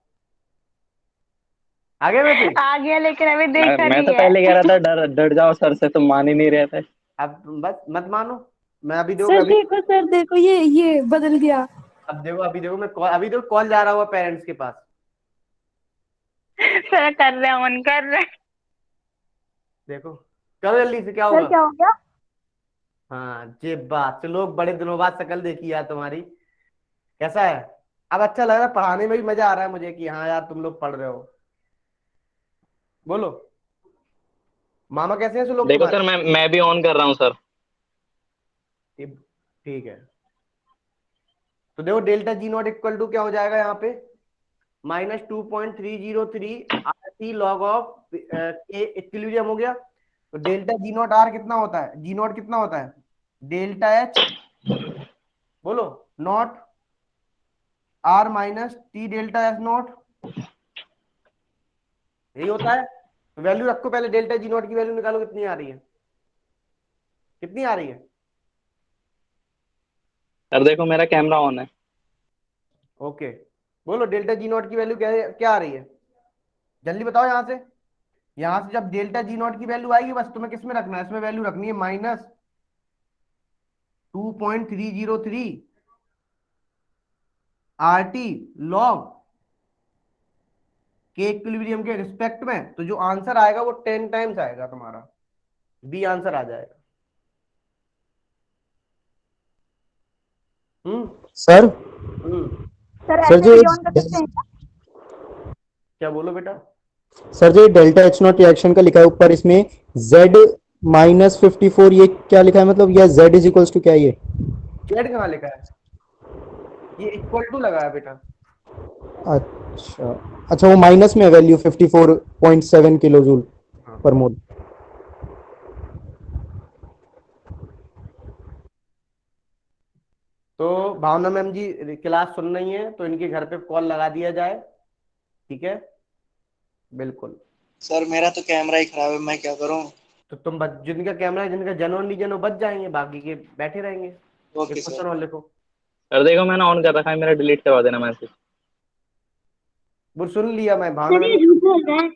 आ गया मैसेज। आ गया लेकिन अभी देखा मैं नहीं तो है। पहले कह रहा था डर डर जाओ सर से, तुम मान ही नहीं रहे थे। अब तुम बस मत मानो। मैं अभी देखो, सर देखो, सर देखो, ये बदल गया। अभी देखो मैं कॉल, अभी देखो कॉल जा रहा हुआ पेरेंट्स के पास। सर कर रहे हैं, ऑन कर रहे हैं। देखो करो जल्दी से, क्या सर होगा। क्या हो गया। हाँ ये बात, चलो बड़े दिनों बाद शकल देखी यार तुम्हारी। कैसा है अब, अच्छा लग रहा है, पढ़ाने में भी मजा आ रहा है मुझे कि हाँ यार तुम लोग पढ़ रहे हो। बोलो मामा कैसे हैं सब लोग देखो तुम्हारे। सर मैं भी ऑन कर रहा हूँ सर। ठीक है तो देखो delta G nought equal to क्या हो जाएगा यहाँ पे, -2.303 RT log of K equilibrium हो गया। तो डेल्टा जी नॉट आर कितना होता है, जी नॉट कितना होता है, डेल्टा एच, बोलो, nought R minus T delta S nought, यही होता है। तो वैल्यू रखो पहले, डेल्टा जी नॉट की वैल्यू निकालो कितनी आ रही है, कितनी आ रही है। सर देखो मेरा कैमरा ऑन है। ओके बोलो डेल्टा जी नॉट की वैल्यू क्या क्या आ रही है, जल्दी बताओ। यहाँ से जब डेल्टा जी नॉट की वैल्यू आएगी बस तुम्हें किस में रखना है, इसमें वैल्यू रखनी है -2.303 RT लॉग के इक्विलिब्रियम के रिस्पेक्ट में। तो जो आंसर आएगा वो 10 टाइम्स आएगा तुम्हारा, बी आंसर आ जाएगा। सर हम्म सर सर ऐसे जी वीडियो ऑन कर सकते हैं। क्या बोलो बेटा। Sir ji delta H nought reaction का लिखा है ऊपर, इसमें Z -54, ये क्या लिखा है, मतलब यह Z इज इक्वल्स टू क्या है ये। जेड कहाँ लिखा है, ये इक्वल टू लगा है बेटा। अच्छा अच्छा, वो माइनस में है वैल्यू 54.7 किलो जूल हाँ पर मोल। तो भावना मैम जी क्लास सुन रही है तो इनके घर पे कॉल लगा दिया जाए। ठीक है बिल्कुल। सर मेरा तो कैमरा ही खराब है, मैं क्या करूं। तो तुम जिनका कैमरा है, जिनका जेन्युइन रीजन हो बच जाएंगे, बाकी के बैठे रहेंगे। ओके एक सर। क्वेश्चन और लिखो। सर देखो मैंने ऑन कर रखा है, मेरा डिलीट करवा देना मैसेज। वो सुन लिया मैं, भावना सर मैम। ये झूठ बोल रहा है।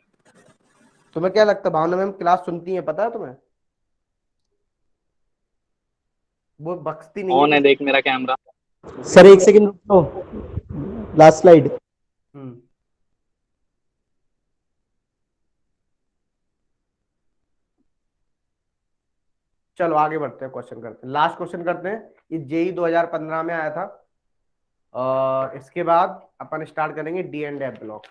तुम्हें क्या लगता है भावना मैम क्लास सुनती है, पता है तुम्हें, वो बख्शती नहीं ऑन है है किसी। देख मेरा कैमरा। सर एक सेकंड रुको, लास्ट स्लाइड। हम्म चलो आगे बढ़ते हैं, क्वेश्चन करते हैं, लास्ट क्वेश्चन करते हैं। ये जेई 2015 में आया था। और इसके बाद अपन स्टार्ट करेंगे डी एंड एफ ब्लॉक।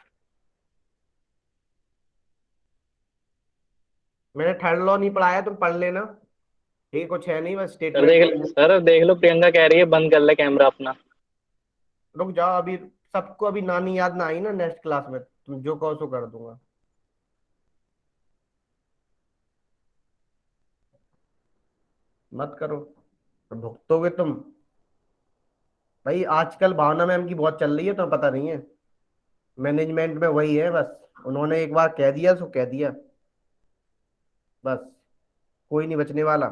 मैंने थर्ड लॉ नहीं पढ़ाया, तुम पढ़ लेना। ठीक है कुछ है नहीं, बस सर देख स्टेटमेंट। सर देख लो, प्रियंका कह रही है बंद कर ले कैमरा अपना। रुक जाओ, अभी सबको अभी नानी याद ना आई ना, नेक्स्ट क्लास में तुम जो कहो सो कर दूंगा। मत करो तो भुगतोगे तुम। भाई आजकल भावना मैम की बहुत चल रही है, तो पता नहीं है। मैनेजमेंट में वही है बस, उन्होंने एक बार कह दिया सो कह दिया, बस कोई नहीं बचने वाला।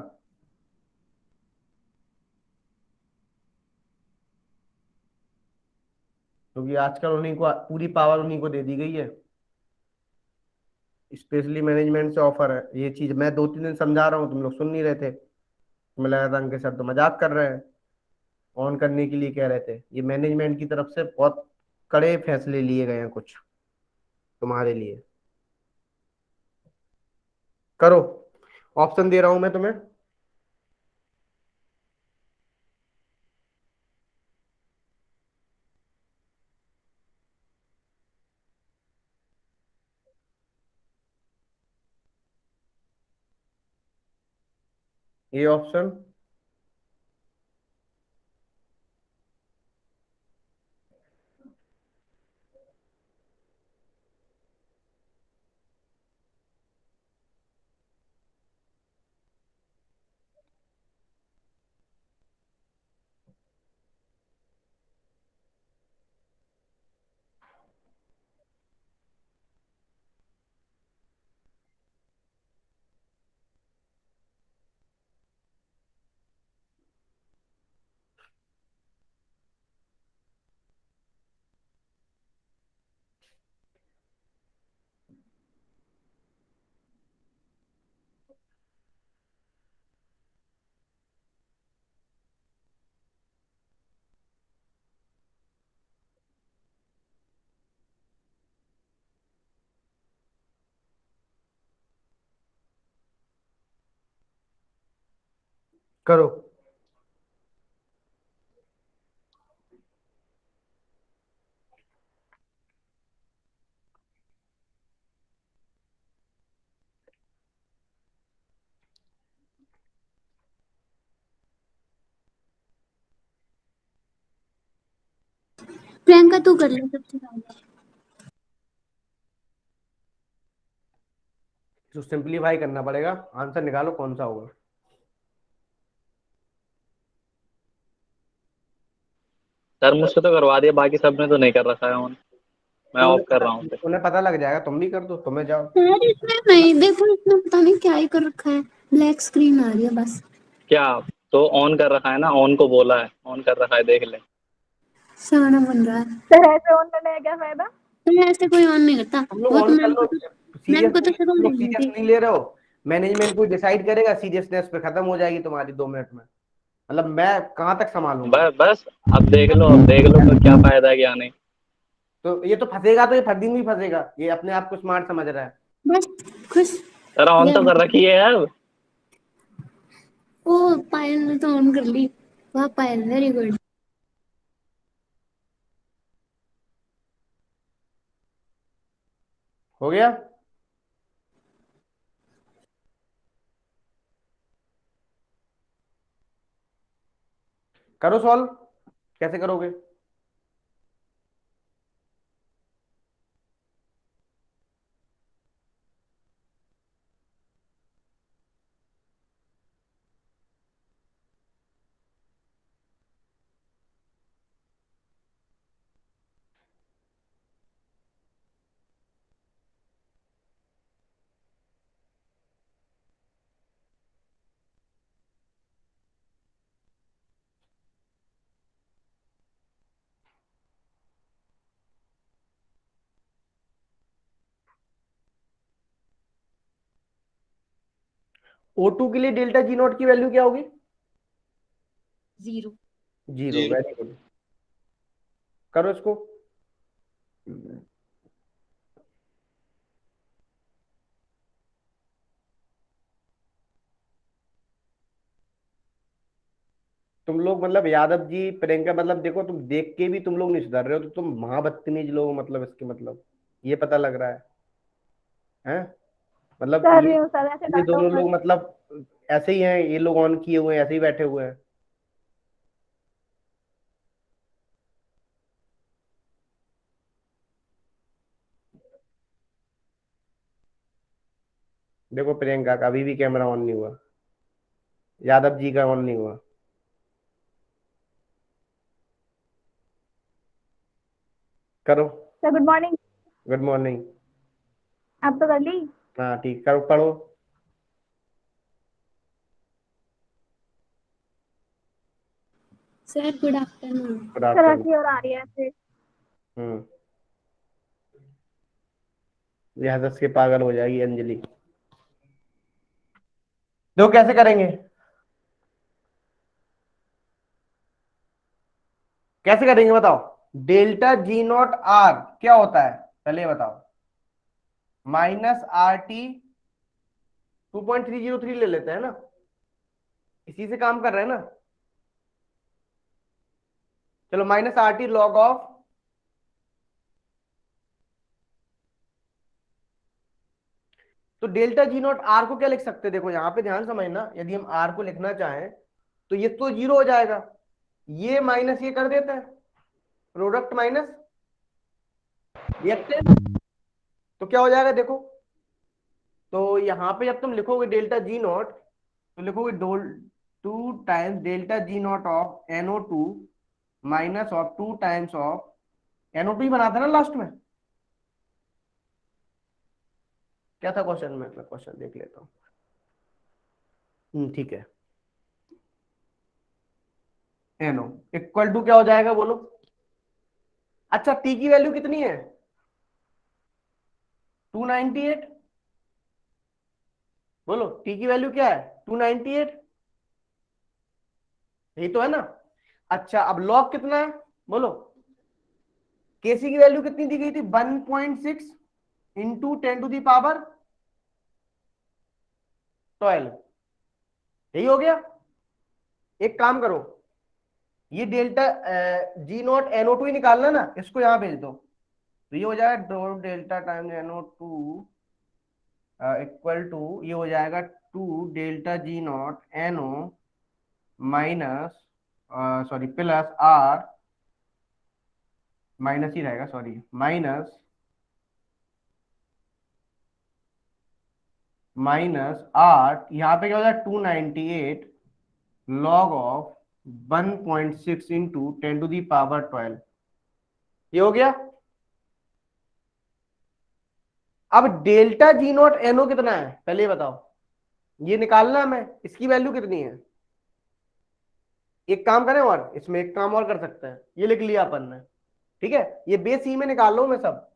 क्योंकि आजकल उन्हीं को पूरी पावर उन्हीं को दे दी गई है। स्पेशली मैनेजमेंट से ऑफर है ये चीज, मैं 2-3 दिन समझा रहा हूँ, तुम लोग सुन नहीं रहे थे। मुझे लगा था अंकित सर तो मजाक कर रहे हैं, ऑन करने के लिए कह रहे थे। ये मैनेजमेंट की तरफ से बहुत कड़े फैसले लिए गए हैं कुछ तुम्हारे लिए। करो, ऑप्शन दे रहा हूं मैं तुम्हें। ये ऑप्शन, करो। प्रियंका तू कर ले सबसे पहले। तो सिंपलीफाई करना पड़ेगा, आंसर निकालो कौन सा होगा। सर मुझसे तो करवा दिया, बाकी सबने तो नहीं कर रखा है ऑन। मैं तो ऑफ कर रहा हूँ फिर। उन्हें पता लग जाएगा, तुम भी कर दो, तुम्हें जाओ। यार इसमें नहीं, देखो इसमें पता नहीं क्या ही कर रखा है, ब्लैक स्क्रीन आ रही है बस। क्या? तो ऑन कर रखा है ना, ऑन को बोला है, ऑन कर रखा है, देख ले। शाना बन रहा है। तो ऐसे ऑन करने का क्या फायदा? तुम्हें ऐसे कोई ऑन नहीं करता, तुम लोग वो तो ऑन कर मैम लो। को मैम सीरियस को तो तुम शर्म लोग नहीं सीरियस थी। नहीं ले रहे हो। मैनेजमेंट को डिसाइड करेगा, सीरियसनेस पे खत्म हो जाएगी तुम्हारी 2 मिनट में। मतलब मैं कहाँ तक संभालूंगा। बस बस, अब देख लो, अब देख लो तो क्या फायदा है क्या नहीं। तो ये तो फंसेगा, तो ये फर्दी में ही फंसेगा, ये अपने आप को स्मार्ट समझ रहा है। बस खुश। सर ऑन ये तो कर रखी है अब। ओ पायल ने तो ऑन कर ली। वाह पायल, वेरी गुड। हो गया। करो सॉल्व, कैसे करोगे। O2 के लिए डेल्टा जी नॉट की वैल्यू क्या होगी। 0। 0, 0। Very good. करो इसको। तुम लोग मतलब यादव जी, प्रियंका, मतलब देखो तुम देख के भी तुम लोग नहीं सुधर रहे हो, तो तुम महाबदतमीज लोग हो, मतलब इसके मतलब ये पता लग रहा है। हैं मतलब कर रही हूँ सर, ऐसे ये डांटो दोनों मत। लोग मतलब ऐसे ही हैं, ये लोग ऑन किए हुए हैं, ऐसे ही बैठे हुए हैं। देखो प्रियंका का अभी भी कैमरा ऑन नहीं हुआ, यादव जी का ऑन नहीं हुआ। करो। Sir good morning. Good morning. आप तो कर ली। हाँ ठीक, करो पढ़ो। Sir good afternoon. Good sir afternoon. ऐसी और आ रही है ऐसे। हम्म, ये हंस के पागल हो जाएगी अंजलि। देखो कैसे करेंगे, कैसे करेंगे बताओ। डेल्टा जी नॉट आर क्या होता है पहले ये बताओ। माइनस आर टी 2.303 ले लेते हैं ना, इसी से काम कर रहे हैं ना। चलो minus R T log of, तो डेल्टा जी नॉट आर को क्या लिख सकते हैं, देखो यहां पे ध्यान समझना, यदि हम आर को लिखना चाहें तो ये तो जीरो हो जाएगा, ये माइनस ये कर देता है, प्रोडक्ट माइनस रिएक्टेंस, तो क्या हो जाएगा देखो। तो यहां पे जब तुम लिखोगे डेल्टा जी नॉट तो लिखोगे 2 times delta G not of NO2 minus of 2 times of NO2 ही बनाता है ना लास्ट में। क्या था क्वेश्चन में, मैं क्वेश्चन देख लेता हूँ। ठीक है, NO इक्वल टू क्या हो जाएगा बोलो। अच्छा टी की वैल्यू कितनी है 298, बोलो टी की वैल्यू क्या है 298, यही तो है ना। अच्छा अब लॉग कितना है बोलो, केसी की वैल्यू कितनी दी गई थी 1.6 इंटू 10⁻12, यही हो गया। एक काम करो, ये डेल्टा जी नॉट NO2 ही निकालना ना, इसको यहां भेज दो तो ये हो जाएगा दो delta times NO2 equal to ये हो जाएगा 2 delta G naught NO minus sorry plus R, minus ही रहेगा सॉरी, माइनस आर, यहाँ पे क्या हो जाएगा 298 लॉग ऑफ 1.6 इंटू 10⁻12, ये हो गया। अब डेल्टा जी नॉट NO कितना है पहले ये बताओ, ये निकालना है हमें, इसकी वैल्यू कितनी है। एक काम करें और इसमें एक काम और कर सकते हैं, ये लिख लिया अपन ने, ठीक है, ये बेस ई में निकाल लो मैं सब,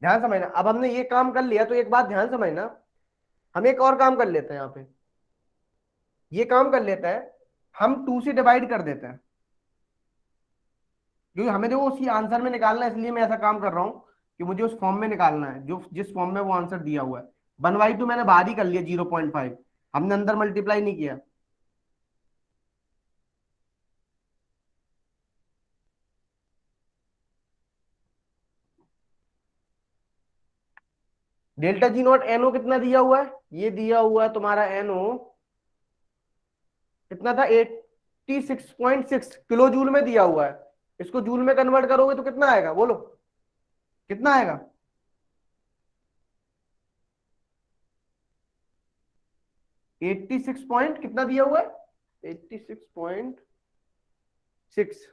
ध्यान समझना। अब हमने ये काम कर लिया तो एक बात ध्यान समझना, हम एक और काम कर लेते हैं यहाँ पे, ये काम कर लेते हैं, हम 2 से डिवाइड कर देते हैं, क्योंकि हमें देखो उसी आंसर में निकालना है, इसलिए मैं ऐसा काम कर रहा हूं कि मुझे उस फॉर्म में निकालना है जो जिस फॉर्म में वो आंसर दिया हुआ है। 1/2 मैंने बाहर ही कर लिया 0.5, हमने अंदर मल्टीप्लाई नहीं किया। डेल्टा जी नॉट NO कितना दिया हुआ है, ये दिया हुआ है तुम्हारा NO कितना था 86.6 किलो जूल में दिया हुआ है, इसको जूल में कन्वर्ट करोगे तो कितना आएगा बोलो, कितना आएगा। 86 पॉइंट कितना दिया हुआ है 86.6,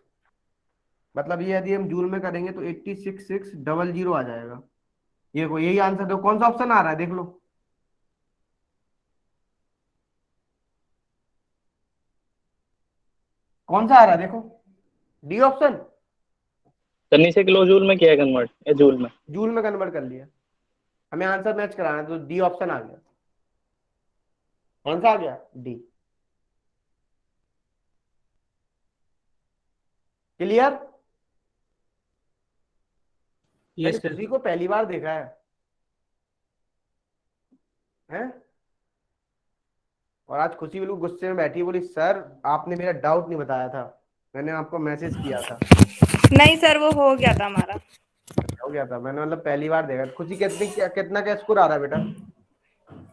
मतलब ये यदि हम जूल में करेंगे तो 86,600 आ जाएगा। ये को यही आंसर दो, कौन सा ऑप्शन आ रहा है देख लो, कौन सा आ रहा है देखो, डी ऑप्शन। सन्नी से किलो जूल में किया है कन्वर्ट या जूल में? जूल में कन्वर्ट कर लिया, हमें आंसर मैच कराना है तो डी ऑप्शन आ गया। कौन सा आ गया डी। क्लियर। Yes sir. किसी को पहली बार देखा है? और आज खुशी बिल्कुल गुस्से में बैठी है, बोली सर आपने मेरा डाउट नहीं बताया था, मैंने आपको मैसेज किया था। नहीं सर वो हो गया था हमारा। हो गया था, मैंने मतलब पहली बार देखा। खुशी कितना क्या स्कोर आ रहा है बेटा?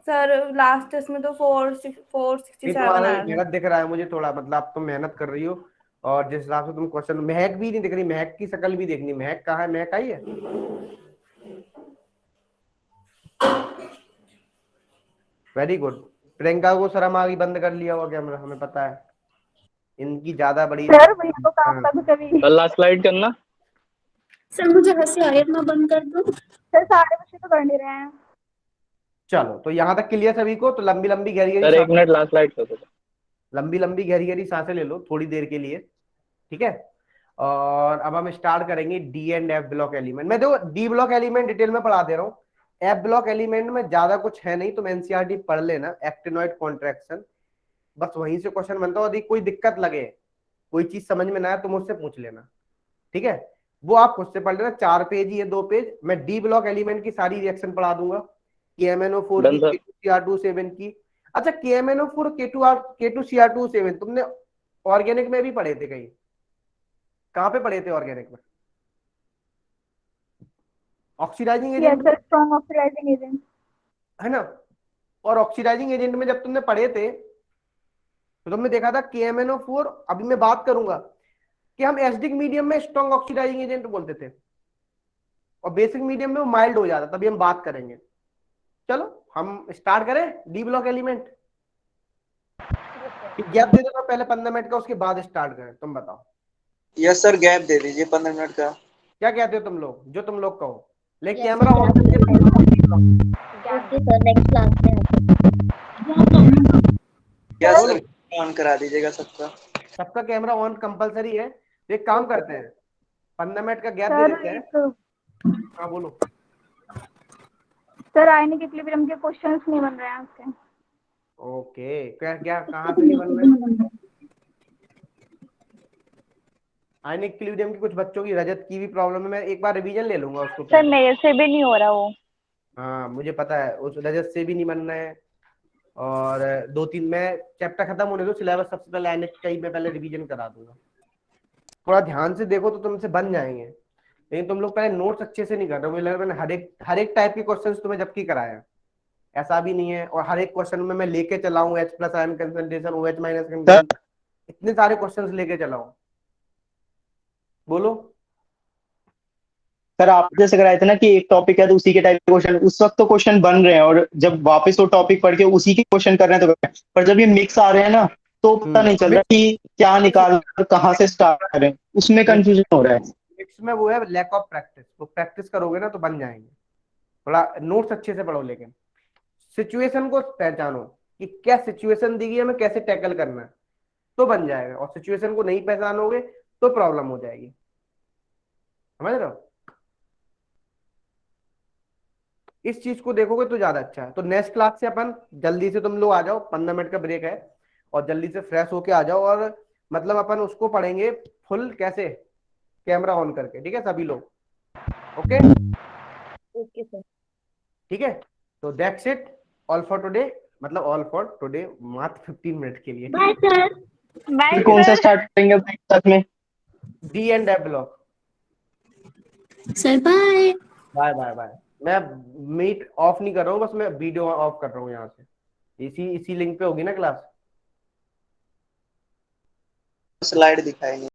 सर लास्ट टेस्ट में तो 467 तुम्हारा आया था। मेहनत दिख रहा है मुझे थोड़ा, मतलब आप तो मेहनत कर रही हो, और जिस हिसाब से तुम क्वेश्चन, महक भी नहीं दिख रही, महक की शक्ल भी देखनी, महक कहाँ है, महक आई है? Very good. प्रियंका को शर्म आ गई, बंद कर लिया हुआ कैमरा, हमें पता है इनकी ज्यादा बड़ी। सर भैया तो काम हाँ। कभी कभी। सर लास्ट स्लाइड करना। सर मुझे हंसी आ रही है, मैं बंद कर दूं? सर सारे बच्चे तो कर नहीं रहे हैं। चलो तो यहाँ तक क्लियर सभी को। तो लंबी लंबी गहरी सर गहरी 1 मिनट लास्ट स्लाइड कर दो। लंबी लंबी गहरी गहरी सांसें ले लो थोड़ी देर के लिए, ठीक है। और अब हम स्टार्ट करेंगे D and F block element. मैं देखो डी ब्लॉक एलिमेंट डिटेल में पढ़ा दे रहा हूँ, एफ ब्लॉक एलिमेंट में ज्यादा कुछ है नहीं, तुम एनसीईआरटी पढ़ लेना, एक्टिनोइड कॉन्ट्रैक्शन, बस वहीं से क्वेश्चन बनता है। यदि कोई दिक्कत लगे, कोई चीज समझ में ना आए तो मुझसे पूछ लेना, ठीक है। वो आप खुद से पढ़ लेना, 4 पेज ही है, 2 पेज। मैं डी ब्लॉक एलिमेंट की सारी रिएक्शन पढ़ा दूंगा, KMnO4 Done, की, sir. K2Cr27 की। अच्छा KMnO4 K2Cr27 तुमने ऑर्गेनिक में भी पढ़े थे कहीं? कहाँ पे पढ़े थे ऑर्गेनिक में? Oxidising yes agent sir, strong oxidising agent. है ना। और ऑक्सीडाइजिंग एजेंट में जब तुमने पढ़े थे तो तुमने देखा था KMnO4, अभी मैं बात करूंगा कि हम एसिडिक मीडियम में स्ट्रॉन्ग ऑक्सीडाइजिंग एजेंट बोलते थे और बेसिक मीडियम में वो माइल्ड हो जाता, तभी हम बात करेंगे। चलो हम स्टार्ट करें डी ब्लॉक एलिमेंट। गैप दे दो पहले 15 मिनट का, उसके बाद स्टार्ट करें। तुम बताओ यस सर, गैप दे दीजिए 15 मिनट का। क्या कहते हो तुम लोग, जो तुम लोग कहो। ले Yes, camera sir, on gap करके ओके सर, नेक्स्ट क्लास में यस बोलो। सर, ऑन करा दीजिएगा सबका। सबका कैमरा ऑन कंपलसरी है। तो एक काम करते हैं, 15 मिनट का गैप दे सर देते हैं। एक हाँ बोलो। सर आयनिक इक्विलिब्रियम के क्वेश्चंस नहीं बन रहे हैं आपके। ओके, क्या क्या कहाँ से नहीं बन रहे? आयनिक इक्विलिब्रियम की कुछ बच्चों की, रजत की भी प्रॉब्लम है। मैं एक बार रिवीजन ले लूंगा उसको सर पहले। मेरे से भी नहीं हो रहा वो। हाँ मुझे पता है, उस रजत से भी नहीं बनना है। और 2-3 में चैप्टर खत्म होने दो, सिलेबस सबसे पहले आयनिक का ही मैं पहले रिवीजन करा दूंगा। थोड़ा ध्यान से देखो तो तुमसे बन जाएंगे, लेकिन तुम लोग पहले नोट्स अच्छे से नहीं कर रहे हो। मुझे लग रहा है मैंने हर एक टाइप के क्वेश्चंस तुम्हें जबकि कराया, ऐसा भी नहीं है। और हर एक क्वेश्चन में मैं लेके चला हूँ H+ ion concentration, OH- concentration, इतने सारे क्वेश्चंस लेके चला हूँ। बोलो। सर आप जैसे कराए थे ना कि एक टॉपिक है तो उसी के टाइप के क्वेश्चन, उस वक्त तो क्वेश्चन बन रहे हैं, और जब वापस वो टॉपिक पढ़ के उसी के क्वेश्चन कर रहे हैं तो, पर जब ये मिक्स आ रहे हैं ना तो पता नहीं चल रहा कि क्या निकाल कहाँ से स्टार्ट करें, उसमें कंफ्यूजन हो रहा है। मिक्स में वो है लैक ऑफ प्रैक्टिस। तो प्रैक्टिस करोगे ना तो बन जाएंगे। थोड़ा नोट्स अच्छे से पढ़ो, लेकिन सिचुएशन को पहचानो कि क्या सिचुएशन दी गई है, हमें कैसे टैकल करना है, तो बन जाएगा। और सिचुएशन को नहीं पहचानोगे तो प्रॉब्लम हो जाएगी। समझ रहे हो? इस चीज को देखोगे तो ज्यादा अच्छा है। तो नेक्स्ट क्लास से अपन जल्दी से तुम लोग आ जाओ, 15 मिनट का ब्रेक है, और जल्दी से फ्रेश होके आ जाओ। और मतलब अपन उसको पढ़ेंगे फुल कैसे, कैमरा ऑन करके, ठीक है सभी लोग? Okay okay sir. ठीक है। तो that's it, all for today, मतलब ऑल फॉर टुडे, मात्र 15 मिनट के लिए। Bye sir. बाय फिर कौन सा सर। स्टार्ट करेंगे साथ में? D and F block. Sir bye. Bye bye bye. मैं मीट ऑफ नहीं कर रहा हूँ, बस मैं वीडियो ऑफ कर रहा हूँ यहाँ से। इसी लिंक पे होगी ना क्लास। स्लाइड दिखाएंगे।